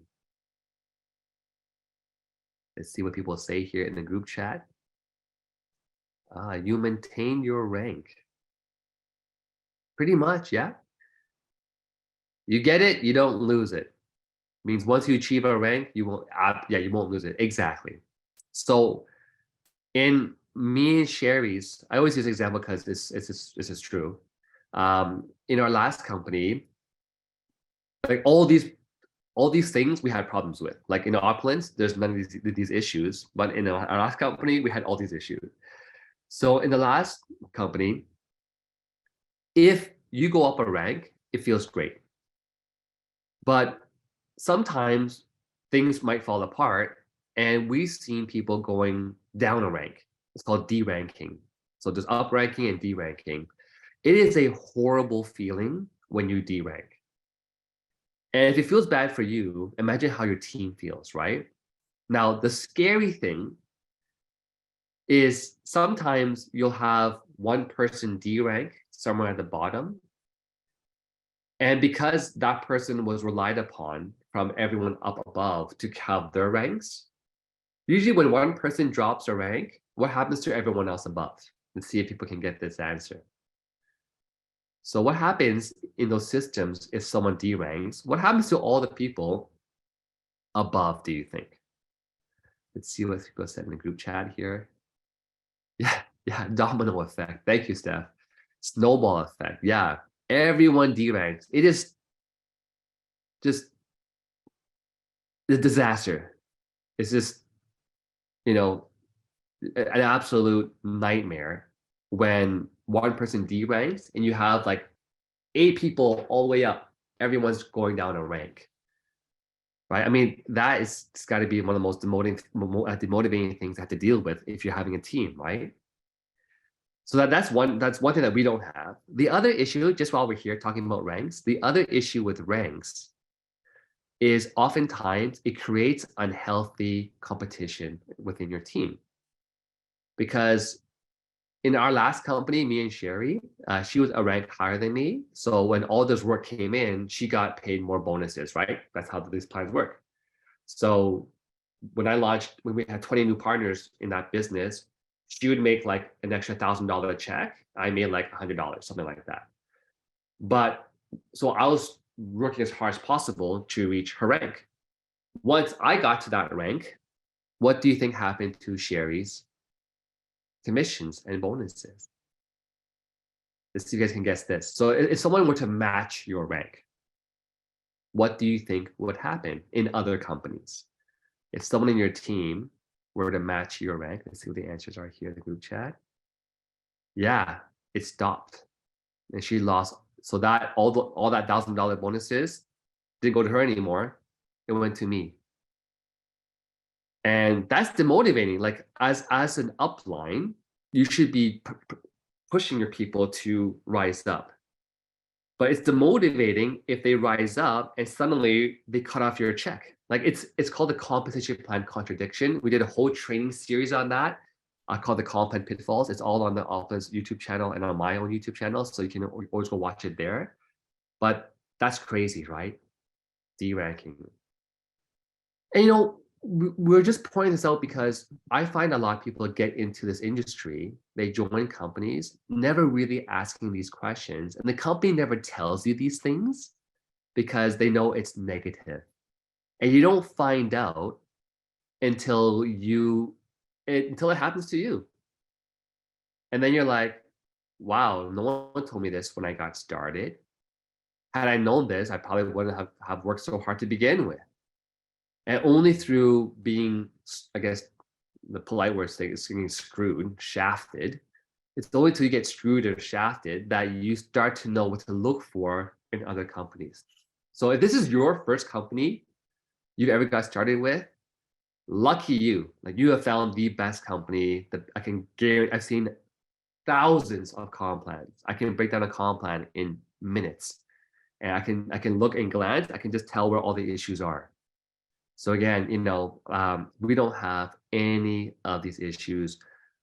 Let's see what people say here in the group chat. You maintain your rank. Pretty much, yeah. You get it, you don't lose it. Means once you achieve a rank, you won't. You won't lose it. Exactly. So in me and Sherry's, I always use this example because this is true. In our last company, like all these things we had problems with. Like in Opulence, there's none of these issues, but in our last company, we had all these issues. So in the last company, if you go up a rank, it feels great. But sometimes things might fall apart, and we've seen people going down a rank. It's called deranking. So there's up ranking and deranking. It is a horrible feeling when you derank. And if it feels bad for you, imagine how your team feels, right? Now, the scary thing is sometimes you'll have one person D rank somewhere at the bottom. And because that person was relied upon from everyone up above to have their ranks, usually when one person drops a rank, what happens to everyone else above? Let's see if people can get this answer. So what happens in those systems if someone D ranks? What happens to all the people above, do you think? Let's see what people said in the group chat here. Yeah, yeah, domino effect. Thank you, Steph. Snowball effect. Yeah, everyone D ranks. It is just a disaster. It's just, you know, an absolute nightmare when one person D ranks and you have like 8 people all the way up. Everyone's going down a rank, right? I mean, that is it's got to be one of the most demotivating things I have to deal with if you're having a team, right? So that's one thing that we don't have. The other issue, just while we're here talking about ranks, the other issue with ranks is oftentimes it creates unhealthy competition within your team. Because in our last company, me and Sherry, she was a rank higher than me. So when all this work came in, she got paid more bonuses, right? That's how these plans work. So when we had 20 new partners in that business, she would make like an extra $1,000 check. I made like $100, something like that. But so I was working as hard as possible to reach her rank. Once I got to that rank, what do you think happened to Sherry's commissions and bonuses? Let's see if you guys can guess this. So if someone were to match your rank, what do you think would happen in other companies? If someone in your team were to match your rank, let's see what the answers are here in the group chat. Yeah, it stopped. And she lost. So that all that $1,000 bonuses didn't go to her anymore. It went to me. And that's demotivating. Like as an upline, you should be pushing your people to rise up. But it's demotivating if they rise up and suddenly they cut off your check. Like it's called the compensation plan contradiction. We did a whole training series on that. Called the comp plan pitfalls. It's all on the Opulence YouTube channel and on my own YouTube channel, so you can always go watch it there. But that's crazy, right? D ranking. And we're just pointing this out because I find a lot of people get into this industry, they join companies, never really asking these questions. And the company never tells you these things because they know it's negative. And you don't find out until until it happens to you. And then you're like, wow, no one told me this when I got started. Had I known this, I probably wouldn't have worked so hard to begin with. And only through being, I guess, the polite word is getting screwed, shafted. It's only till you get screwed or shafted that you start to know what to look for in other companies. So if this is your first company you've ever got started with, lucky you. Like you have found the best company that I can guarantee. I've seen thousands of comp plans. I can break down a comp plan in minutes. And I can look and glance, I can just tell where all the issues are. So again, we don't have any of these issues.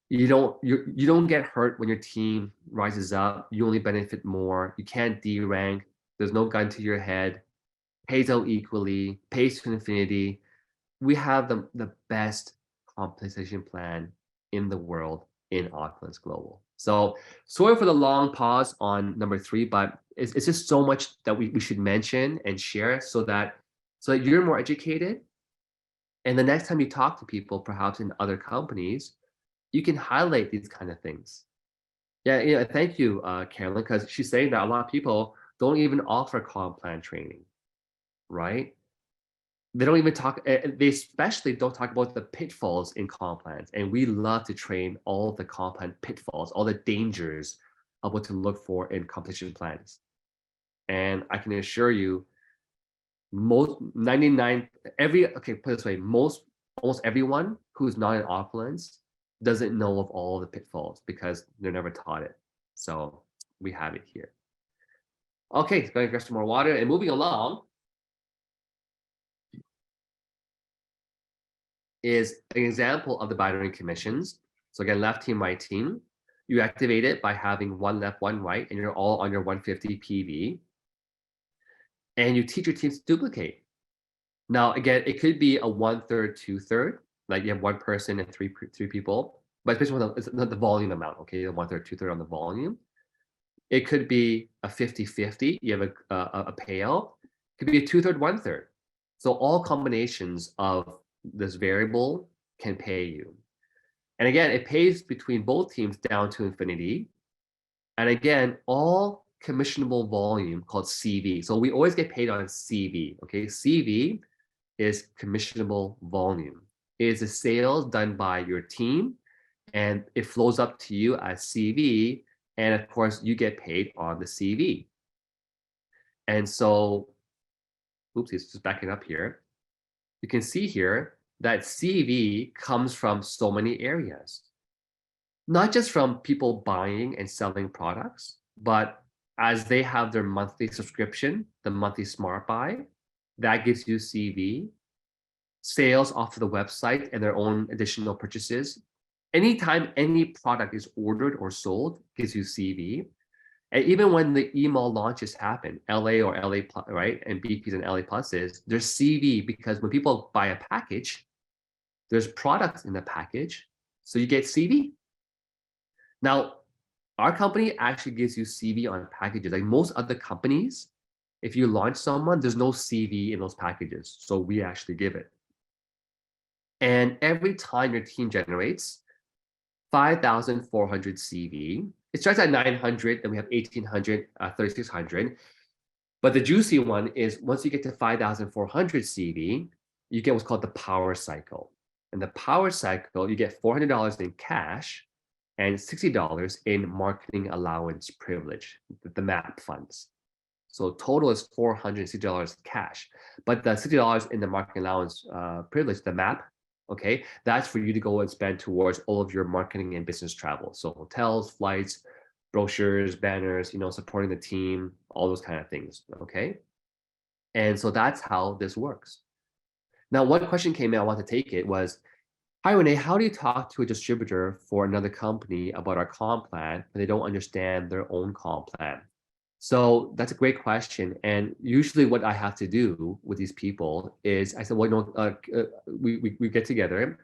You don't get hurt when your team rises up. You only benefit more. You can't derank. There's no gun to your head. Pays out equally. Pays to infinity. We have the best compensation plan in the world in Opulence Global. So sorry for the long pause on number 3, but it's just so much that we should mention and share so that you're more educated. And the next time you talk to people, perhaps in other companies, you can highlight these kind of things. Yeah, thank you, Carolyn, because she's saying that a lot of people don't even offer comp plan training, right? They don't even they especially don't talk about the pitfalls in comp plans. And we love to train all the comp plan pitfalls, all the dangers of what to look for in competition plans. And I can assure you, most 99 put it this way, almost everyone who's not in Opulence doesn't know of all the pitfalls because they're never taught it. So we have it here. Okay, going to grab some more water and moving along is an example of the binary commissions. So again, left team, right team. You activate it by having one left, one right, and you're all on your 150 PV. And you teach your teams to duplicate. Now, again, it could be a 1/3, 2/3, like you have one person and three people, but especially when it's not the volume amount, okay, the 1/3, 2/3 on the volume. It could be a 50/50. You have a payout. It could be a 2/3, 1/3. So all combinations of this variable can pay you. And again, it pays between both teams down to infinity. And again, all commissionable volume called CV. So we always get paid on CV, okay? CV is commissionable volume. It is a sales done by your team, and it flows up to you as CV, and of course, you get paid on the CV. And so, oops, it's just backing up here. You can see here that CV comes from so many areas, not just from people buying and selling products, but as they have their monthly subscription, the monthly smart buy, that gives you CV. Sales off of the website and their own additional purchases. Anytime any product is ordered or sold gives you CV. And even when the email launches happen, LA or LA, right? And BPs and LA pluses, there's CV because when people buy a package, there's products in the package. So you get CV. Now, our company actually gives you CV on packages. Like most other companies, if you launch someone, there's no CV in those packages. So we actually give it. And every time your team generates 5,400 CV, it starts at 900, then we have 1,800, 3,600. But the juicy one is once you get to 5,400 CV, you get what's called the power cycle. And the power cycle, you get $400 in cash and $60 in marketing allowance privilege, the MAP funds. So total is $460 cash. But the $60 in the marketing allowance privilege, the MAP, okay, that's for you to go and spend towards all of your marketing and business travel. So hotels, flights, brochures, banners, supporting the team, all those kind of things, okay? And so that's how this works. Now, one question came in, I want to take it, was, hi, Renee, how do you talk to a distributor for another company about our comp plan when they don't understand their own comp plan? So that's a great question. And usually what I have to do with these people is I said, well, we get together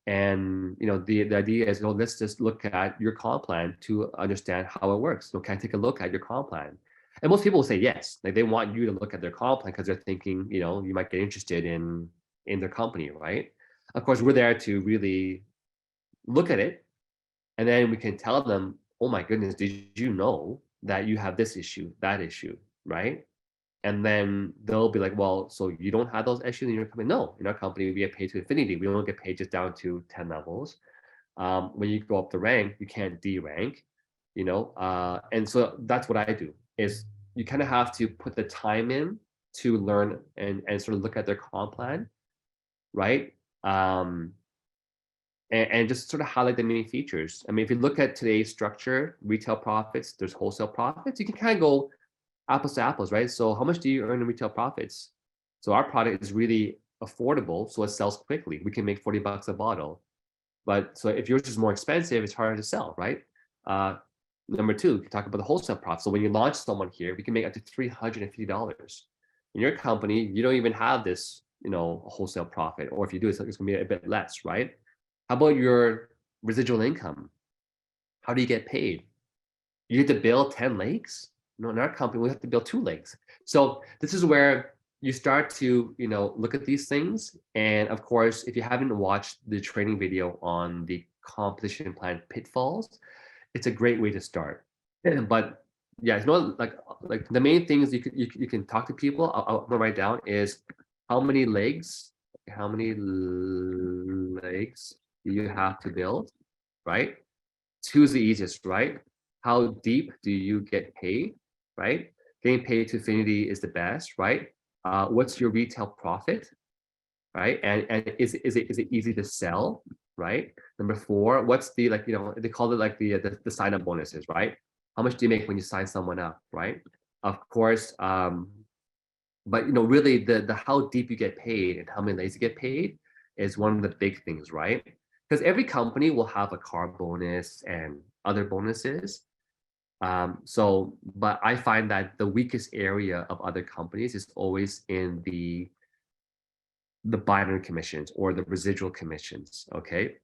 and, the idea is, let's just look at your comp plan to understand how it works. So can I take a look at your comp plan? And most people will say yes. Like they want you to look at their comp plan because they're thinking, you might get interested in their company, right? Of course, we're there to really look at it. And then we can tell them, oh my goodness, did you know that you have this issue, that issue, right? And then they'll be like, well, so you don't have those issues in your company? No, in our company, we get paid to infinity. We don't get paid just down to 10 levels. When you go up the rank, you can't D-rank, and so that's what I do, is you kind of have to put the time in to learn and sort of look at their comp plan, right? And just sort of highlight the main features. I mean, if you look at today's structure, retail profits, there's wholesale profits, you can kind of go apples to apples, right? So how much do you earn in retail profits? So our product is really affordable, so it sells quickly. We can make 40 bucks a bottle. But so if yours is more expensive, it's harder to sell, right? Number two, we can talk about the wholesale profit. So when you launch someone here, we can make up to $350. In your company, you don't even have this, wholesale profit, or if you do, it's going to be a bit less, right? How about your residual income? How do you get paid? You have to build 10 lakes? No, in our company, we have to build 2 lakes. So this is where you start to, look at these things. And of course, if you haven't watched the training video on the competition plan pitfalls, it's a great way to start. But yeah, it's not like the main things you can talk to people. I'm gonna write down is how many legs do you have to build, right? 2 is the easiest, right? How deep do you get paid, right? Getting paid to infinity is the best, right? What's your retail profit, right? And is it easy to sell, right? Number 4, what's the they call it like the sign up bonuses, right? How much do you make when you sign someone up, right? Of course, but really the how deep you get paid and how many days you get paid is one of the big things, right? because every company will have a car bonus and other bonuses. But I find that the weakest area of other companies is always in the binary commissions or the residual commissions. Okay.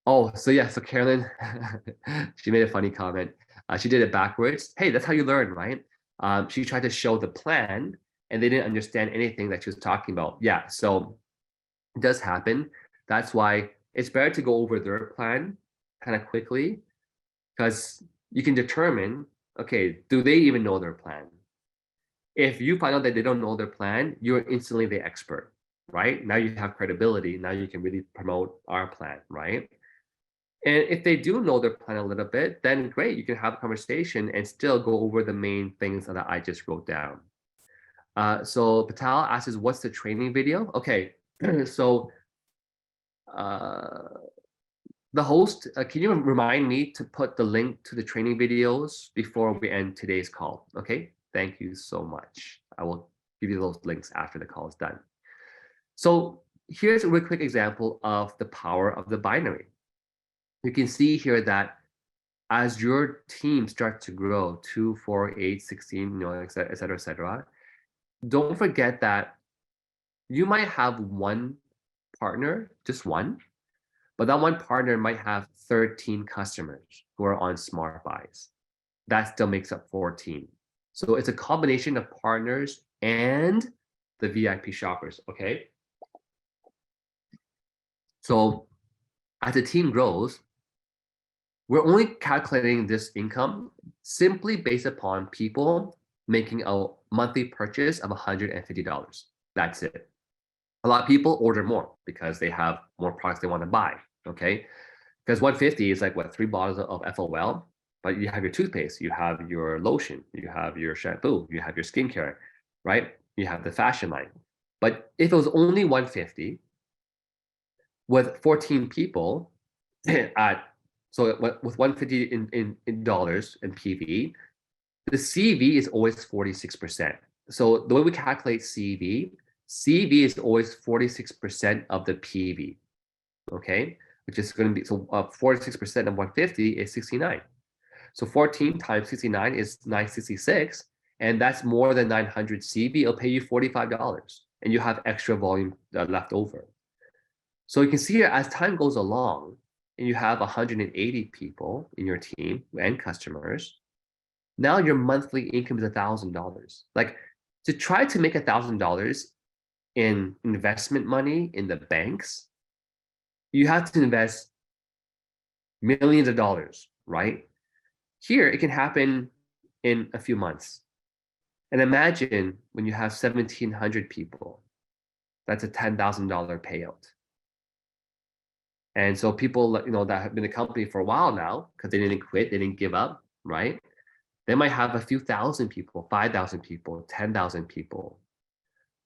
Oh, so yeah, so Carolyn, she made a funny comment. She did it backwards. Hey, that's how you learn, right? She tried to show the plan and they didn't understand anything that she was talking about. Yeah, so it does happen. That's why it's better to go over their plan kind of quickly because you can determine, okay, do they even know their plan? If you find out that they don't know their plan, you're instantly the expert, right? Now you have credibility. Now you can really promote our plan, right? And if they do know their plan a little bit, then great, you can have a conversation and still go over the main things that I just wrote down. So Patal asks, what's the training video? Okay, so uh, the host, can you remind me to put the link to the training videos before we end today's call? Okay, thank you so much. I will give you those links after the call is done. So here's a really quick example of the power of the binary. You can see here that as your team starts to grow 2, 4, 8, 16, et cetera, et cetera, et cetera, don't forget that you might have one partner, just one, but that one partner might have 13 customers who are on Smart Buys. That still makes up 14. So it's a combination of partners and the VIP shoppers, okay? So as the team grows, we're only calculating this income simply based upon people making a monthly purchase of $150. That's it. A lot of people order more because they have more products they want to buy. Okay. Because 150 is like what, 3 bottles of FOL, but you have your toothpaste, you have your lotion, you have your shampoo, you have your skincare, right? You have the fashion line. But if it was only 150 with 14 people at so with 150 in dollars in PV, the CV is always 46%. So the way we calculate CV is always 46% of the PV, okay? Which is going to be, so 46% of 150 is 69. So 14 times 69 is 966, and that's more than 900 CV. It'll pay you $45, and you have extra volume left over. So you can see here as time goes along, and you have 180 people in your team and customers, now your monthly income is $1,000. Like to try to make $1,000 in investment money in the banks, you have to invest millions of dollars, right? Here, it can happen in a few months. And imagine when you have 1,700 people, that's a $10,000 payout. And so people, that have been in the company for a while now, because they didn't quit, they didn't give up, right? They might have a few thousand people, 5,000 people, 10,000 people.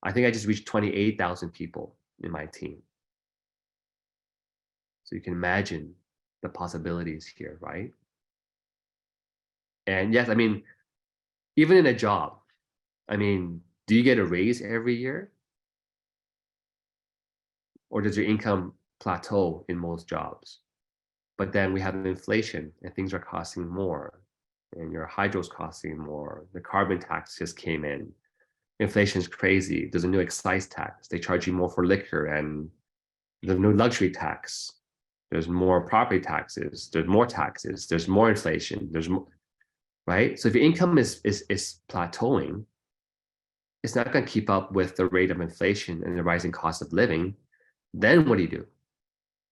I think I just reached 28,000 people in my team. So you can imagine the possibilities here, right? And yes, I mean, even in a job, I mean, do you get a raise every year? Or does your income plateau in most jobs? But then we have inflation and things are costing more, and your hydro's costing more. The carbon tax just came in. Inflation is crazy. There's a new excise tax. They charge you more for liquor, and there's a new luxury tax. There's more property taxes. There's more taxes. There's more inflation. There's more, right? So if your income is plateauing, it's not going to keep up with the rate of inflation and the rising cost of living. Then what do?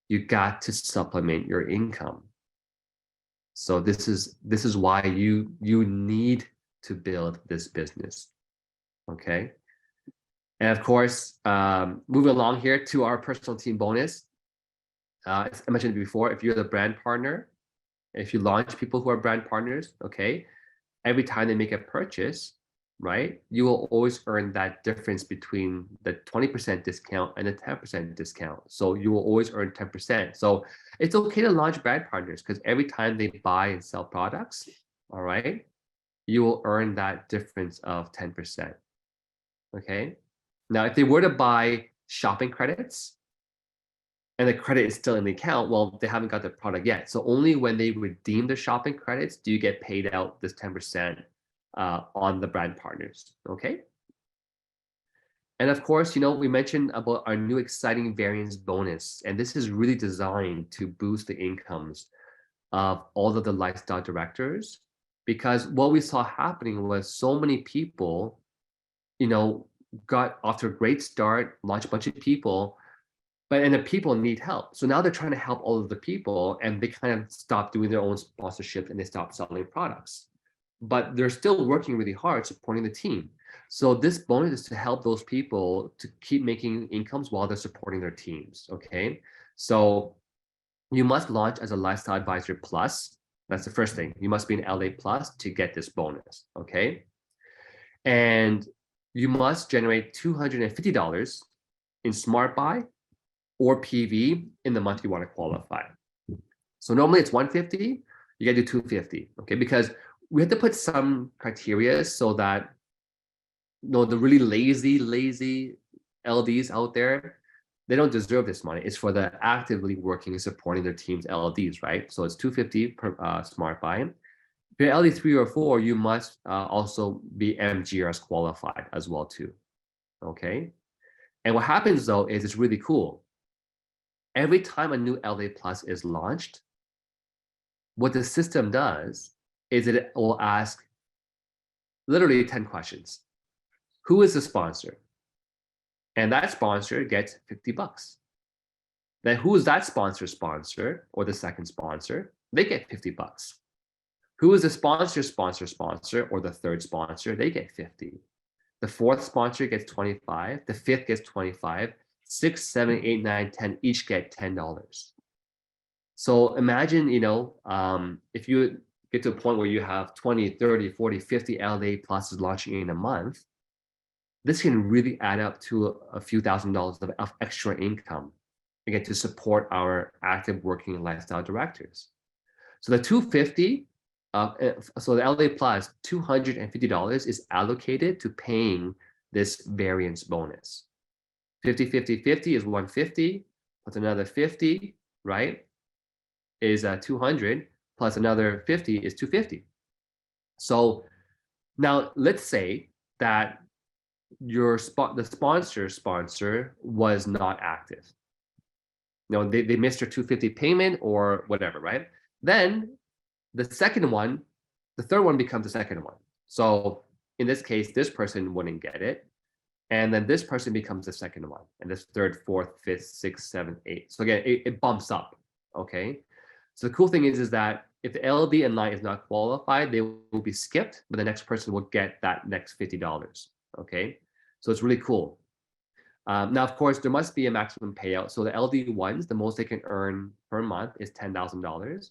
You got to supplement your income. So this is why you need to build this business. Okay. And of course, moving along here to our personal team bonus. As I mentioned before, if you're the brand partner, if you launch people who are brand partners, okay, every time they make a purchase, right, you will always earn that difference between the 20% discount and the 10% discount. So you will always earn 10%. So it's okay to launch brand partners because every time they buy and sell products, all right, you will earn that difference of 10%. Okay. Now, if they were to buy shopping credits, and the credit is still in the account, well, they haven't got the product yet. So only when they redeem the shopping credits do you get paid out this 10% on the brand partners. Okay. And of course, we mentioned about our new exciting variance bonus, and this is really designed to boost the incomes of all of the lifestyle directors, because what we saw happening was so many people, got off to a great start, launched a bunch of people, and the people need help. So now they're trying to help all of the people, and they kind of stop doing their own sponsorship and they stop selling products. But they're still working really hard supporting the team. So this bonus is to help those people to keep making incomes while they're supporting their teams. Okay. So you must launch as a lifestyle advisor plus. That's the first thing. You must be an LA plus to get this bonus. Okay. And you must generate $250 in Smart Buy or PV in the month you want to qualify. So normally it's 150, you got to do 250, okay? Because we have to put some criteria so that the really lazy LDs out there, they don't deserve this money. It's for the actively working and supporting their team's LDs, right? So it's 250 per Smart Buy. If you're LD 3 or 4, you must also be MGRS qualified as well too, okay? And what happens though is it's really cool. Every time a new LA Plus is launched, what the system does is it will ask literally 10 questions. Who is the sponsor? And that sponsor gets $50. Then who is that sponsor or the second sponsor? They get $50. Who is the sponsor or the third sponsor? They get 50. The fourth sponsor gets 25. The fifth gets 25. 6, 7, 8, 9, 10 each get $10. So imagine, if you get to a point where you have 20, 30, 40, 50 LA pluses launching in a month, this can really add up to a few $1,000s of extra income, again, to support our active working lifestyle directors. So the 250, so the LA plus $250 is allocated to paying this variance bonus. 50, 50, 50 is 150, plus another 50, right, is 200, plus another 50 is 250. So now let's say that the sponsor was not active. They missed their 250 payment or whatever, right? Then the third one becomes the second one. So in this case, this person wouldn't get it. And then this person becomes the second one, and this third, fourth, fifth, sixth, seventh, eighth. So again, it bumps up, okay? So the cool thing is that if the LD in line is not qualified, they will be skipped, but the next person will get that next $50, okay? So it's really cool. Now, of course, there must be a maximum payout. So the LD ones, the most they can earn per month is $10,000.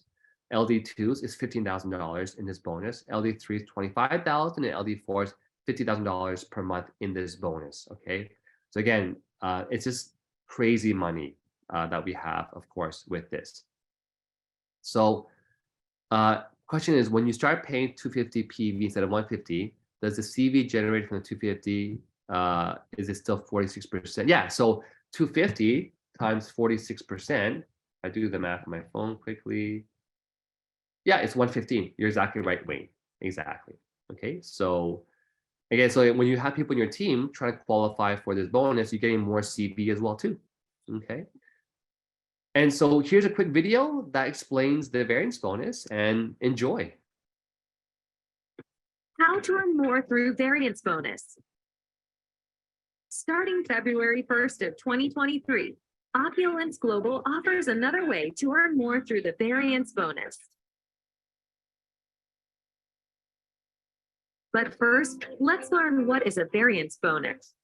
LD twos is $15,000 in this bonus. LD three is $25,000, and LD four is $50,000 per month in this bonus. Okay, so again, it's just crazy money that we have, of course, with this. So, question is, when you start paying 250 PV instead of 150, does the CV generated from the 250 is it still 46%? Yeah, so 250 times 46%. I do the math on my phone quickly. Yeah, it's 115. You're exactly right, Wayne. Exactly. Okay, so again, so when you have people in your team trying to qualify for this bonus, you're getting more CV as well too. Okay. And so here's a quick video that explains the variance bonus, and enjoy. How to earn more through variance bonus. Starting February 1st of 2023, Opulence Global offers another way to earn more through the variance bonus. But first, let's learn what is a variance bonus.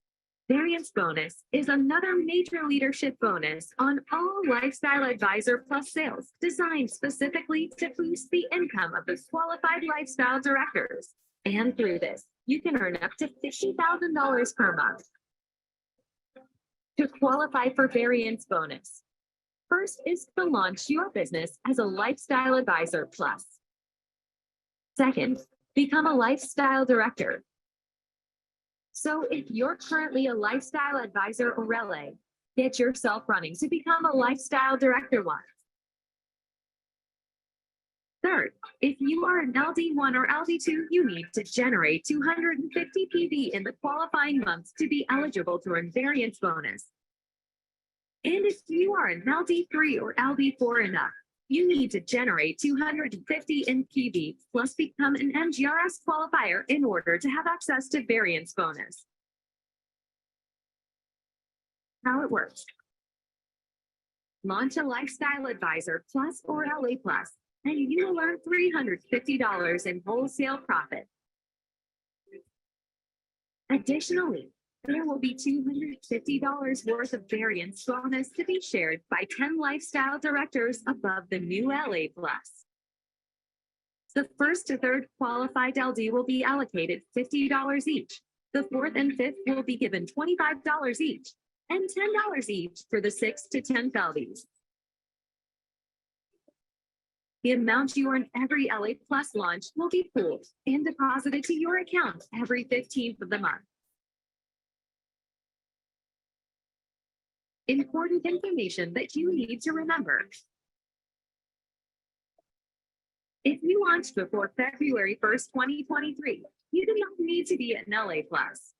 Variance bonus is another major leadership bonus on all Lifestyle Advisor Plus sales, designed specifically to boost the income of the qualified lifestyle directors. And through this, you can earn up to $50,000 per month. To qualify for variance bonus, first is to launch your business as a Lifestyle Advisor Plus. Second, become a lifestyle director. So if you're currently a lifestyle advisor or LA, Get yourself running to become a lifestyle director one. Third, if you are an LD1 or LD2, you need to generate 250 PV in the qualifying months to be eligible to earn variance bonus. And if you are an LD3 or LD4 enough, you need to generate 250 in PV plus become an MGRS qualifier in order to have access to variance bonus. How it works. Launch a Lifestyle Advisor Plus or LA Plus, and you will earn $350 in wholesale profit. Additionally, there will be $250 worth of variance bonus to be shared by 10 lifestyle directors above the new LA Plus. The first to third qualified LD will be allocated $50 each. The fourth and fifth will be given $25 each, and $10 each for the 6th to 10th LDs. The amount you earn every LA Plus launch will be pooled and deposited to your account every 15th of the month. Important information that you need to remember. If you launched before February 1st, 2023, you do not need to be an LA Plus.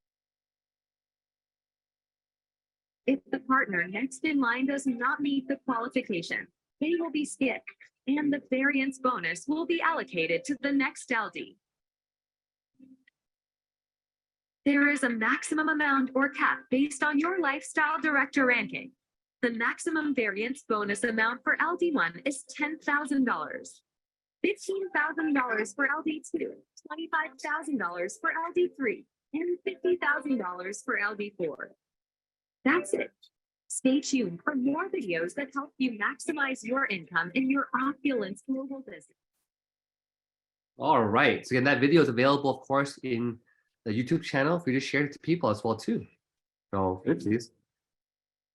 If the partner next in line does not meet the qualification, they will be skipped, and the variance bonus will be allocated to the next LD. There is a maximum amount or cap based on your lifestyle director ranking. The maximum variance bonus amount for LD1 is $10,000, $15,000 for LD2, $25,000 for LD3, and $50,000 for LD4. That's it. Stay tuned for more videos that help you maximize your income in your Opulence global business. All right. So again, that video is available, of course, in the YouTube channel for you to share it to people as well too. So oopsies.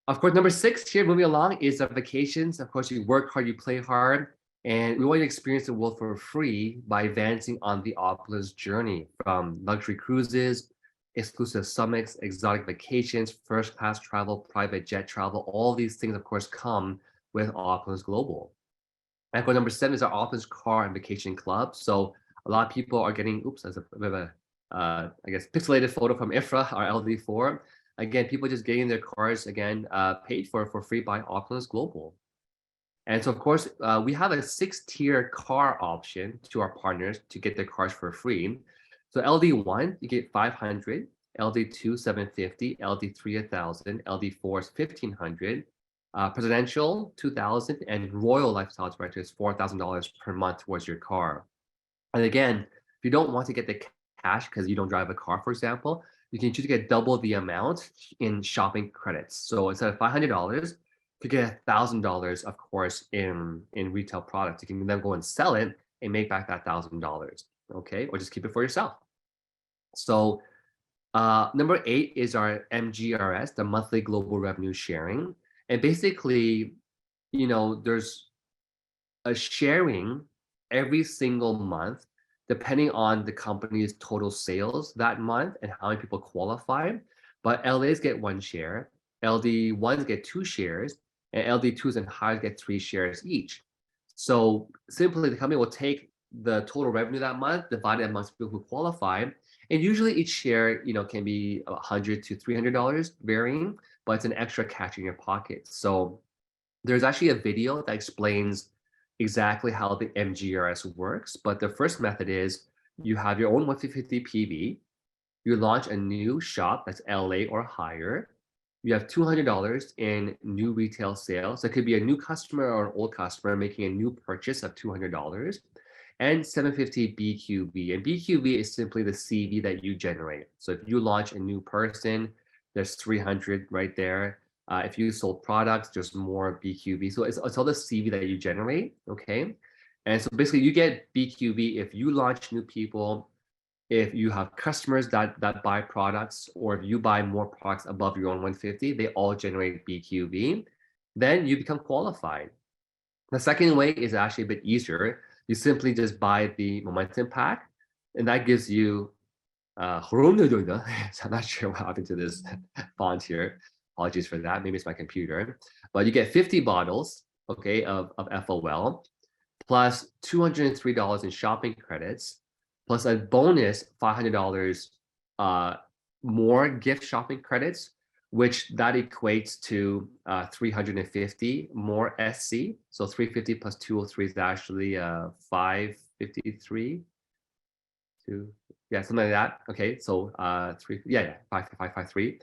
Of course, number 6 here, moving along, is vacations. Of course, you work hard, you play hard, and we want you to experience the world for free by advancing on the Opulence journey, from luxury cruises, exclusive summits, exotic vacations, first class travel, private jet travel. All these things, of course, come with Opulence Global. And for number 7 is our Opulence Car and Vacation Club. So a lot of people are getting, oops, that's a bit of a, I guess, pixelated photo from Ifra, our LD4. Again, people just getting their cars, again, paid for free by Opulence Global. And so, of course, we have a 6-tier car option to our partners to get their cars for free. So LD1, you get 500, LD2, 750, LD3, 1,000, LD4 is 1,500, Presidential, 2,000, and Royal Lifestyle Director is $4,000 per month towards your car. And again, if you don't want to get the cash because you don't drive a car, for example, you can choose to get double the amount in shopping credits. So instead of $500, you get $1,000, of course, in retail products. You can then go and sell it and make back that $1,000, okay? Or just keep it for yourself. So number 8 is our MGRS, the monthly global revenue sharing. And basically, you know, there's a sharing every single month, depending on the company's total sales that month and how many people qualify. But LAs get 1 share, LD1s get 2 shares, and LD2s and higher get 3 shares each. So simply, the company will take the total revenue that month, divide it amongst people who qualify, and usually each share, you know, can be $100 to $300 varying, but it's an extra cash in your pocket. So there's actually a video that explains exactly how the MGRS works. But the first method is you have your own 150 PV, you launch a new shop that's LA or higher, you have $200 in new retail sales. That could be a new customer or an old customer making a new purchase of $200, and 750 BQV. And BQV is simply the CV that you generate. So if you launch a new person, there's 300 right there. If you sold products, there's more BQV. So it's all the CV that you generate, okay? And so basically you get BQV if you launch new people, if you have customers that buy products, or if you buy more products above your own 150, they all generate BQV. Then you become qualified. The second way is actually a bit easier. You simply just buy the momentum pack, and that gives you so I'm not sure what happened to this font here. Apologies for that. Maybe it's my computer. But you get 50 bottles, okay, of FOL, plus $203 in shopping credits, plus a bonus $500 more gift shopping credits, which that equates to 350 more SC. So 350 plus 203 is actually 553. Yeah, something like that. Okay, so 553,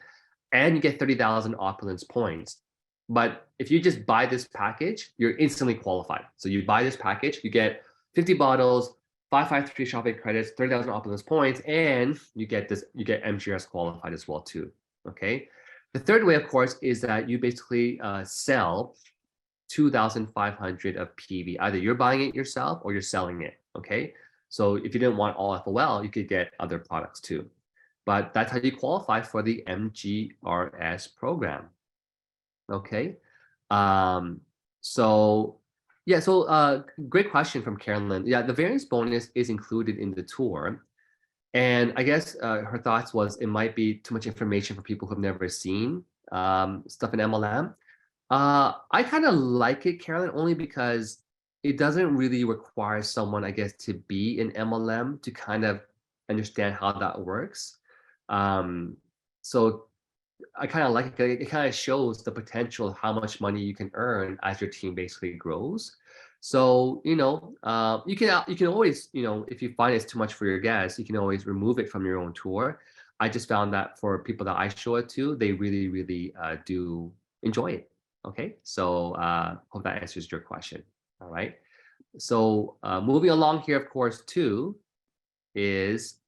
and you get 30,000 Opulence points. But if you just buy this package, you're instantly qualified. So you buy this package, you get 50 bottles, 553 shopping credits, 30,000 Opulence points, and you get MGRS qualified as well too. Okay. The third way, of course, is that you basically sell 2,500 of PV. Either you're buying it yourself or you're selling it. Okay. So if you didn't want all FOL, you could get other products too. But that's how you qualify for the MGRS program. Okay. So yeah, so great question from Carolyn. Yeah, the variance bonus is included in the tour. And I guess her thoughts was it might be too much information for people who've never seen stuff in MLM. I kind of like it, Carolyn, only because it doesn't really require someone, I guess, to be in MLM to kind of understand how that works. So I kind of like it. It kind of shows the potential of how much money you can earn as your team basically grows. So you can always, if you find it's too much for your guests, you can always remove it from your own tour. I just found that for people that I show it to, they really, really do enjoy it. Okay, so hope that answers your question. All right. So moving along here, of course, too, is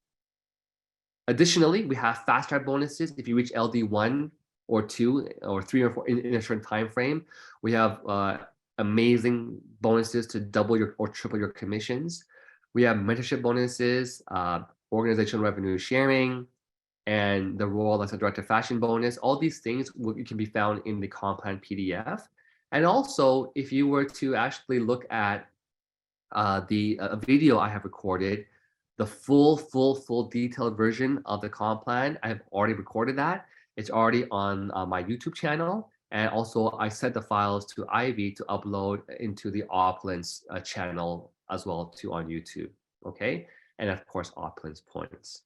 additionally, we have fast track bonuses. If you reach LD1 or 2 or 3 or 4 in a certain time frame, we have amazing bonuses to double or triple your commissions. We have mentorship bonuses, organizational revenue sharing, and the role as a director fashion bonus. All these things can be found in the comp plan PDF. And also, if you were to actually look at the video I have recorded, the full detailed version of the comp plan, I have already recorded that. It's already on my YouTube channel. And also I sent the files to Ivy to upload into the Opulence channel as well too on YouTube. Okay. And of course, Opulence points.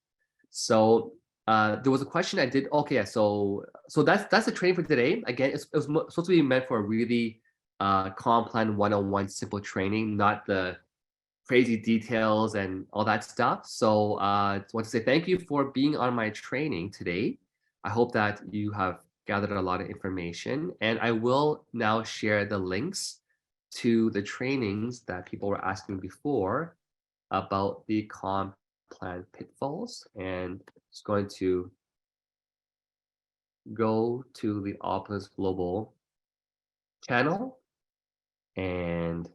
So there was a question I did. Okay. Yeah, so that's the training for today. Again, it was supposed to be meant for a really comp plan 101 simple training, not the crazy details and all that stuff. So I want to say thank you for being on my training today. I hope that you have gathered a lot of information, and I will now share the links to the trainings that people were asking before about the comp plan pitfalls. And it's going to go to the Opulence Global channel and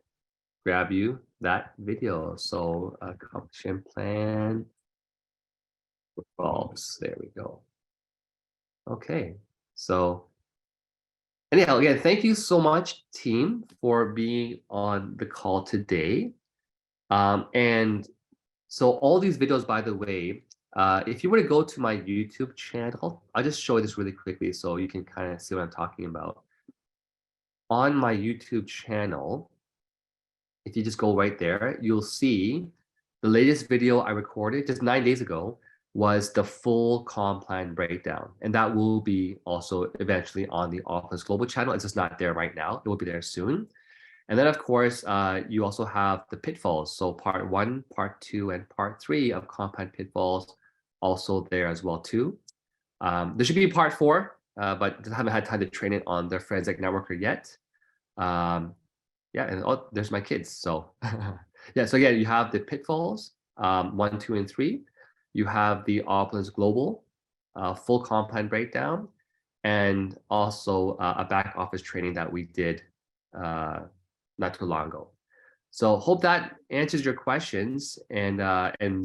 grab you that video. So competition plan pitfalls. There we go. Okay. So anyhow, again, thank you so much, team, for being on the call today. And so all these videos, by the way, if you were to go to my YouTube channel, I'll just show this really quickly so you can kind of see what I'm talking about. On my YouTube channel, if you just go right there, you'll see the latest video I recorded just 9 days ago was the full comp plan breakdown. And that will be also eventually on the Opulence Global channel. It's just not there right now. It will be there soon. And then, of course, you also have the pitfalls. So part 1, part 2, and part 3 of comp plan pitfalls also there as well too. There should be part 4, but I haven't had time to train it on the Forensic Networker yet. Yeah, and there's my kids. So yeah, so again, you have the pitfalls, 1, 2, and 3. You have the Opulence Global full comp plan breakdown, and also a back office training that we did not too long ago. So hope that answers your questions, and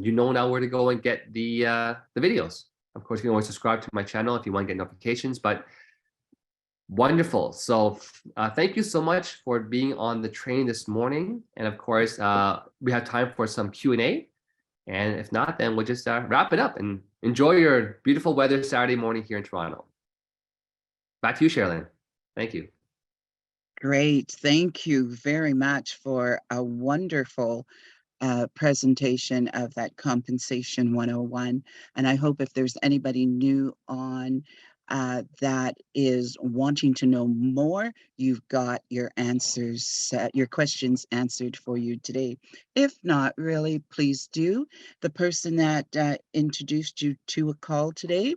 you know now where to go and get the videos. Of course, you can always subscribe to my channel if you want to get notifications, but wonderful. So thank you so much for being on the train this morning. And of course, we have time for some Q&A. And if not, then we'll just wrap it up and enjoy your beautiful weather Saturday morning here in Toronto. Back to you, Sherilyn. Thank you. Great. Thank you very much for a wonderful presentation of that Compensation 101. And I hope if there's anybody new on that is wanting to know more, you've got your answers, your questions answered for you today. If not, really, please do. The person that introduced you to a call today,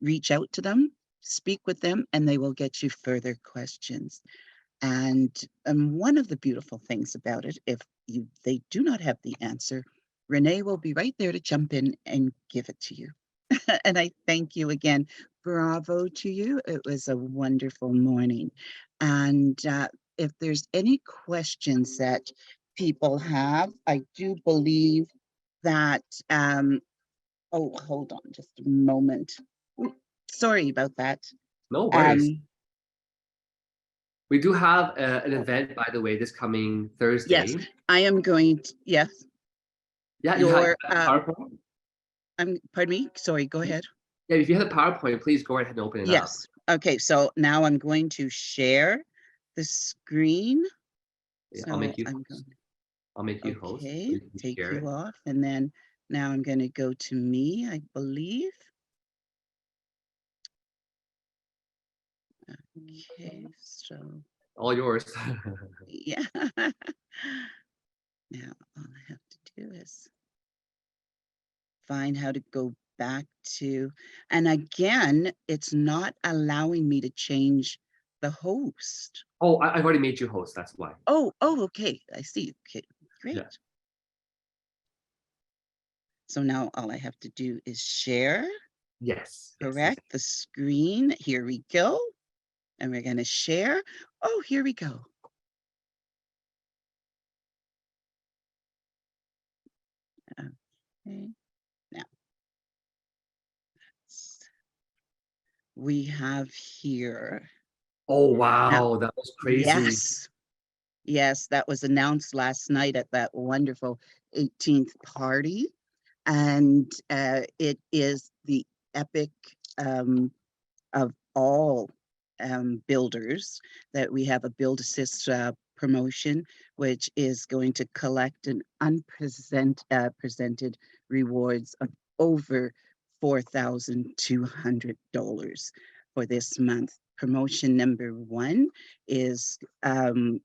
reach out to them, speak with them, and they will get you further questions. And one of the beautiful things about it, if they do not have the answer, Renee will be right there to jump in and give it to you. And I thank you again. Bravo to you. It was a wonderful morning. And if there's any questions that people have, I do believe that, oh, hold on just a moment. Sorry about that. No worries. We do have an event, by the way, this coming Thursday. Yes, I am going to, yes. Yeah, you have PowerPoint? Pardon me, sorry, go ahead. Yeah, if you have a PowerPoint, please go ahead and open it up. Yes, okay, so now I'm going to share the screen. Yeah, So I'll make you host. Okay, So you take share you it. off, and then now I'm going to go to me, I believe. Okay, so All yours. yeah. Now all I have to do is find how to go back to, and again, it's not allowing me to change the host. Oh, I've already made you host. That's why. Oh, okay. I see. Okay, great. Yeah. So now all I have to do is share. Yes. Correct. Yes. The screen. Here we go. And we're going to share. Oh, here we go. Okay. Now, we have here. Oh, wow. Now, That was crazy. Yes, that was announced last night at that wonderful 18th party. And it is the epic of all builders that we have a Build Assist promotion, which is going to collect an presented rewards of over $4,200 for this month. Promotion number one is I'm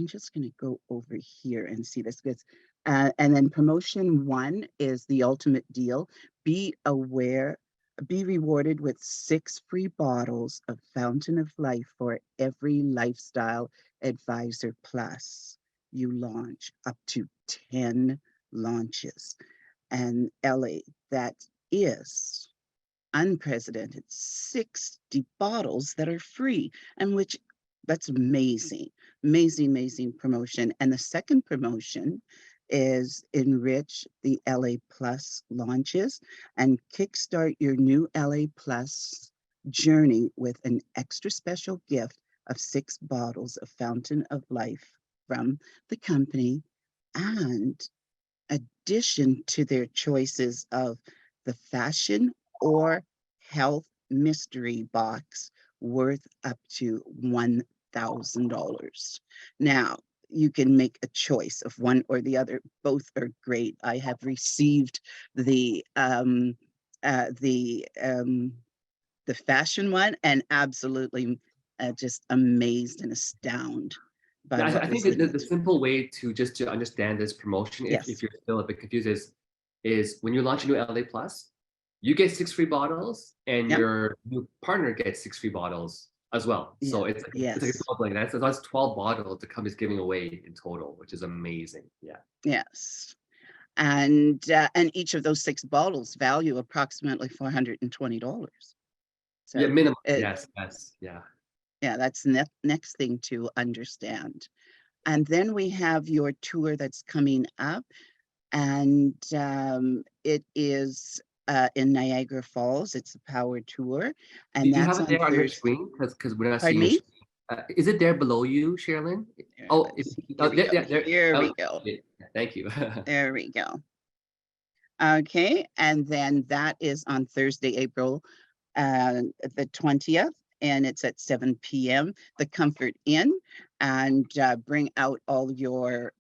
just going to go over here and see this because, and then promotion one is the ultimate deal. Be rewarded with 6 free bottles of Fountain of Life for every Lifestyle Advisor Plus you launch, up to 10 launches. And LA, that is unprecedented 60 bottles that are free, and which that's amazing promotion. And the second promotion is enrich the LA Plus launches and kickstart your new LA Plus journey with an extra special gift of 6 bottles of Fountain of Life from the company, and addition to their choices of the fashion or health mystery box worth up to $1,000. Now, you can make a choice of one or the other. Both are great. I have received the fashion one and absolutely just amazed and astounded by Yeah, what I think was in the it. simple way to understand this promotion, Yes. if you're still a bit confused, is when you launch a new LA Plus, you get 6 free bottles, and Yep. your new partner gets 6 free bottles as well. So Yeah. it's like Yes. a doubling. That's 12 bottles the company's giving away in total, which is amazing. Yeah. Yes. And each of those 6 bottles value approximately $420. So Yeah, minimum. Yes. Yeah. yeah, that's the next thing to understand. And then we have your tour that's coming up, and it is in Niagara Falls. It's a power tour, Do and you have that's it on there on your Thursday. screen? Because we're not Pardon seeing your me? screen. Is it there below you, Sherilyn? Here, Oh, let's see. oh, Here we go. there. Here we Oh, go. yeah, thank you. There we go. Okay, and then that is on Thursday, April the 20th, and it's at 7 p.m. The Comfort Inn, and bring out all your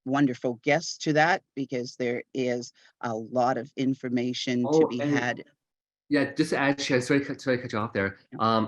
wonderful guests to that, because there is a lot of information to Oh, be and had. yeah, just to add, Shan, sorry to cut you off there.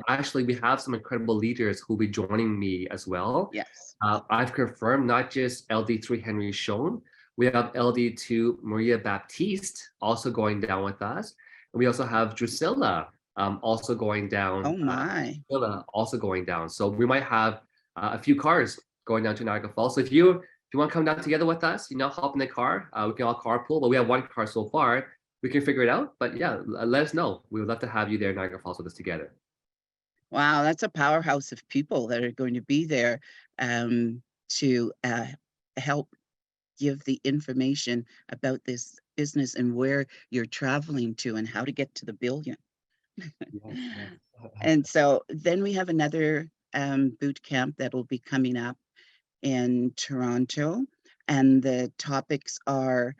Actually, we have some incredible leaders who will be joining me as well. Yes. I've confirmed not just LD3 Henry Schoen, we have LD2 Maria Baptiste also going down with us. And we also have Drusilla also going down. Oh my. Drusilla also going down. So we might have a few cars going down to Niagara Falls. So if you want to come down together with us, hop in the car, we can all carpool. But we have one car so far. We can figure it out. But yeah, let us know. We would love to have you there in Niagara Falls with us together. Wow, that's a powerhouse of people that are going to be there to help give the information about this business and where you're traveling to and how to get to the billion. Yes, yes. And so then we have another boot camp that will be coming up in Toronto, and the topics are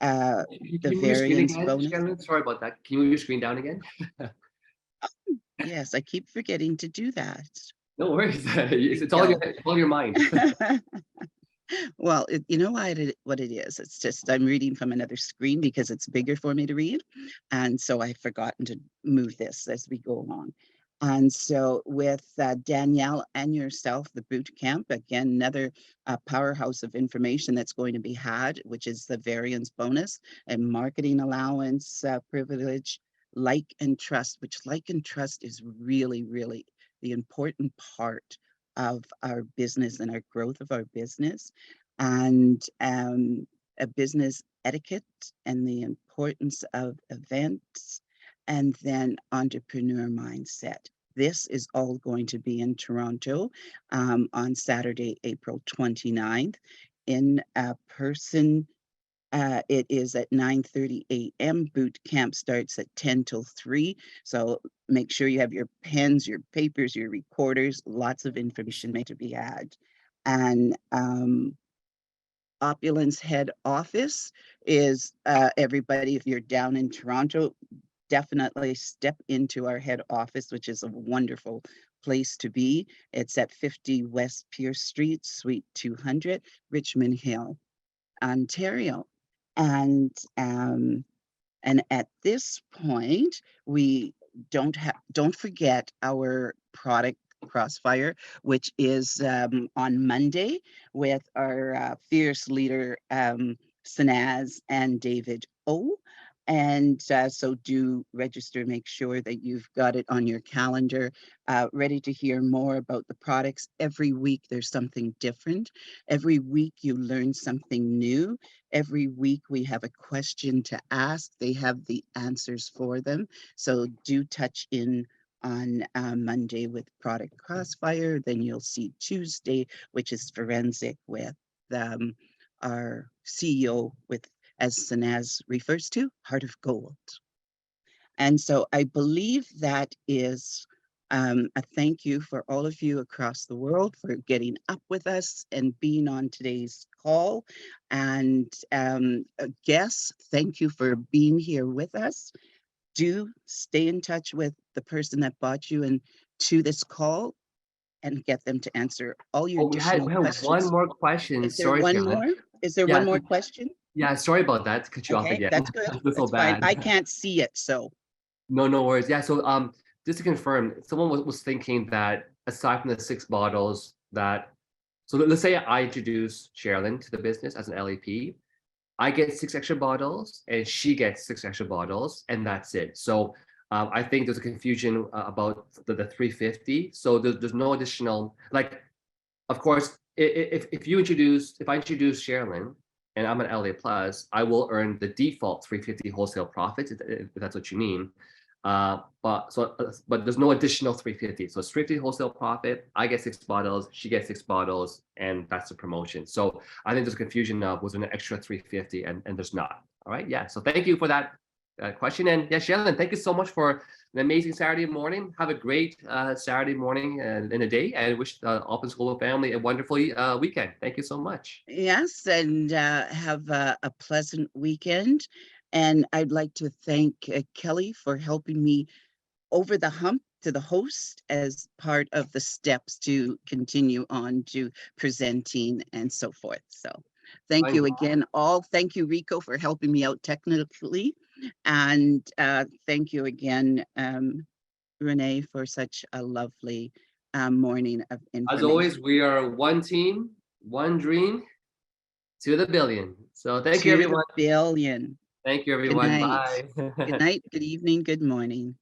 Can the you move your screen variance again, bonus. Shannon? Sorry about that. Can you move your screen down again? Yes, I keep forgetting to do that. No worries. It's all in your mind. Well, you know what it is? It's just I'm reading from another screen because it's bigger for me to read. And so I've forgotten to move this as we go along. And so with Danielle and yourself, the boot camp, again, another powerhouse of information that's going to be had, which is the variance bonus and marketing allowance privilege, like and trust, which like and trust is really, really the important part of our business and our growth of our business, and a business etiquette and the importance of events, and then entrepreneur mindset. This is all going to be in Toronto on Saturday, April 29th, in person. It is at 9:30 a.m. Boot camp starts at 10 till 3. So make sure you have your pens, your papers, your recorders, lots of information to be had. And Opulence head office is everybody, if you're down in Toronto, definitely step into our head office, which is a wonderful place to be. It's at 50 West Pierce Street, Suite 200, Richmond Hill, Ontario. And at this point, we don't forget our product Crossfire, which is on Monday with our fierce leader Sanaz and David O. And so do register, make sure that you've got it on your calendar, ready to hear more about the products. Every week there's something different. Every week you learn something new. Every week we have a question to ask. They have the answers for them. So do touch in on Monday with Product Crossfire. Then you'll see Tuesday, which is forensic with our CEO with, as Sanaz refers to, Heart of Gold. And so I believe that is a thank you for all of you across the world for getting up with us and being on today's call. And guests, thank you for being here with us. Do stay in touch with the person that brought you into this call and get them to answer all your Oh, additional we had one questions. more question. Is there Sorry, one Shannon. more? Is there Yeah, one more question? yeah, sorry about that. To cut you off Okay, again. that's good. I feel so That's fine. bad. I can't see it, so. No worries. Yeah, so just to confirm, someone was thinking that aside from the 6 bottles that, so let's say I introduce Sherilyn to the business as an LEP, I get 6 extra bottles and she gets 6 extra bottles, and that's it. So I think there's a confusion about the 350. So there's no additional, like, of course, if I introduce Sherilyn and I'm an LA plus, I will earn the default 350 wholesale profits if that's what you mean. But there's no additional 350. So it's 350 wholesale profit. I get 6 bottles, she gets 6 bottles, and that's the promotion. So I think there's confusion of was there an extra 350, and there's not. All right, yeah. So thank you for that question, and yeah, Sherilyn, thank you so much for an amazing Saturday morning. Have a great Saturday morning and a day, and wish the Opulence Global family a wonderful weekend. Thank you so much. Yes, and have a pleasant weekend. And I'd like to thank Kelly for helping me over the hump to the host as part of the steps to continue on to presenting and so forth. So thank you Fine. again, all. Thank you, Rico, for helping me out technically. And thank you again, Renee, for such a lovely morning of As information. always, we are one team, one dream to the billion. So thank you, To the everyone. billion. Thank you, Good everyone. night. Bye. Good night, good evening, good morning.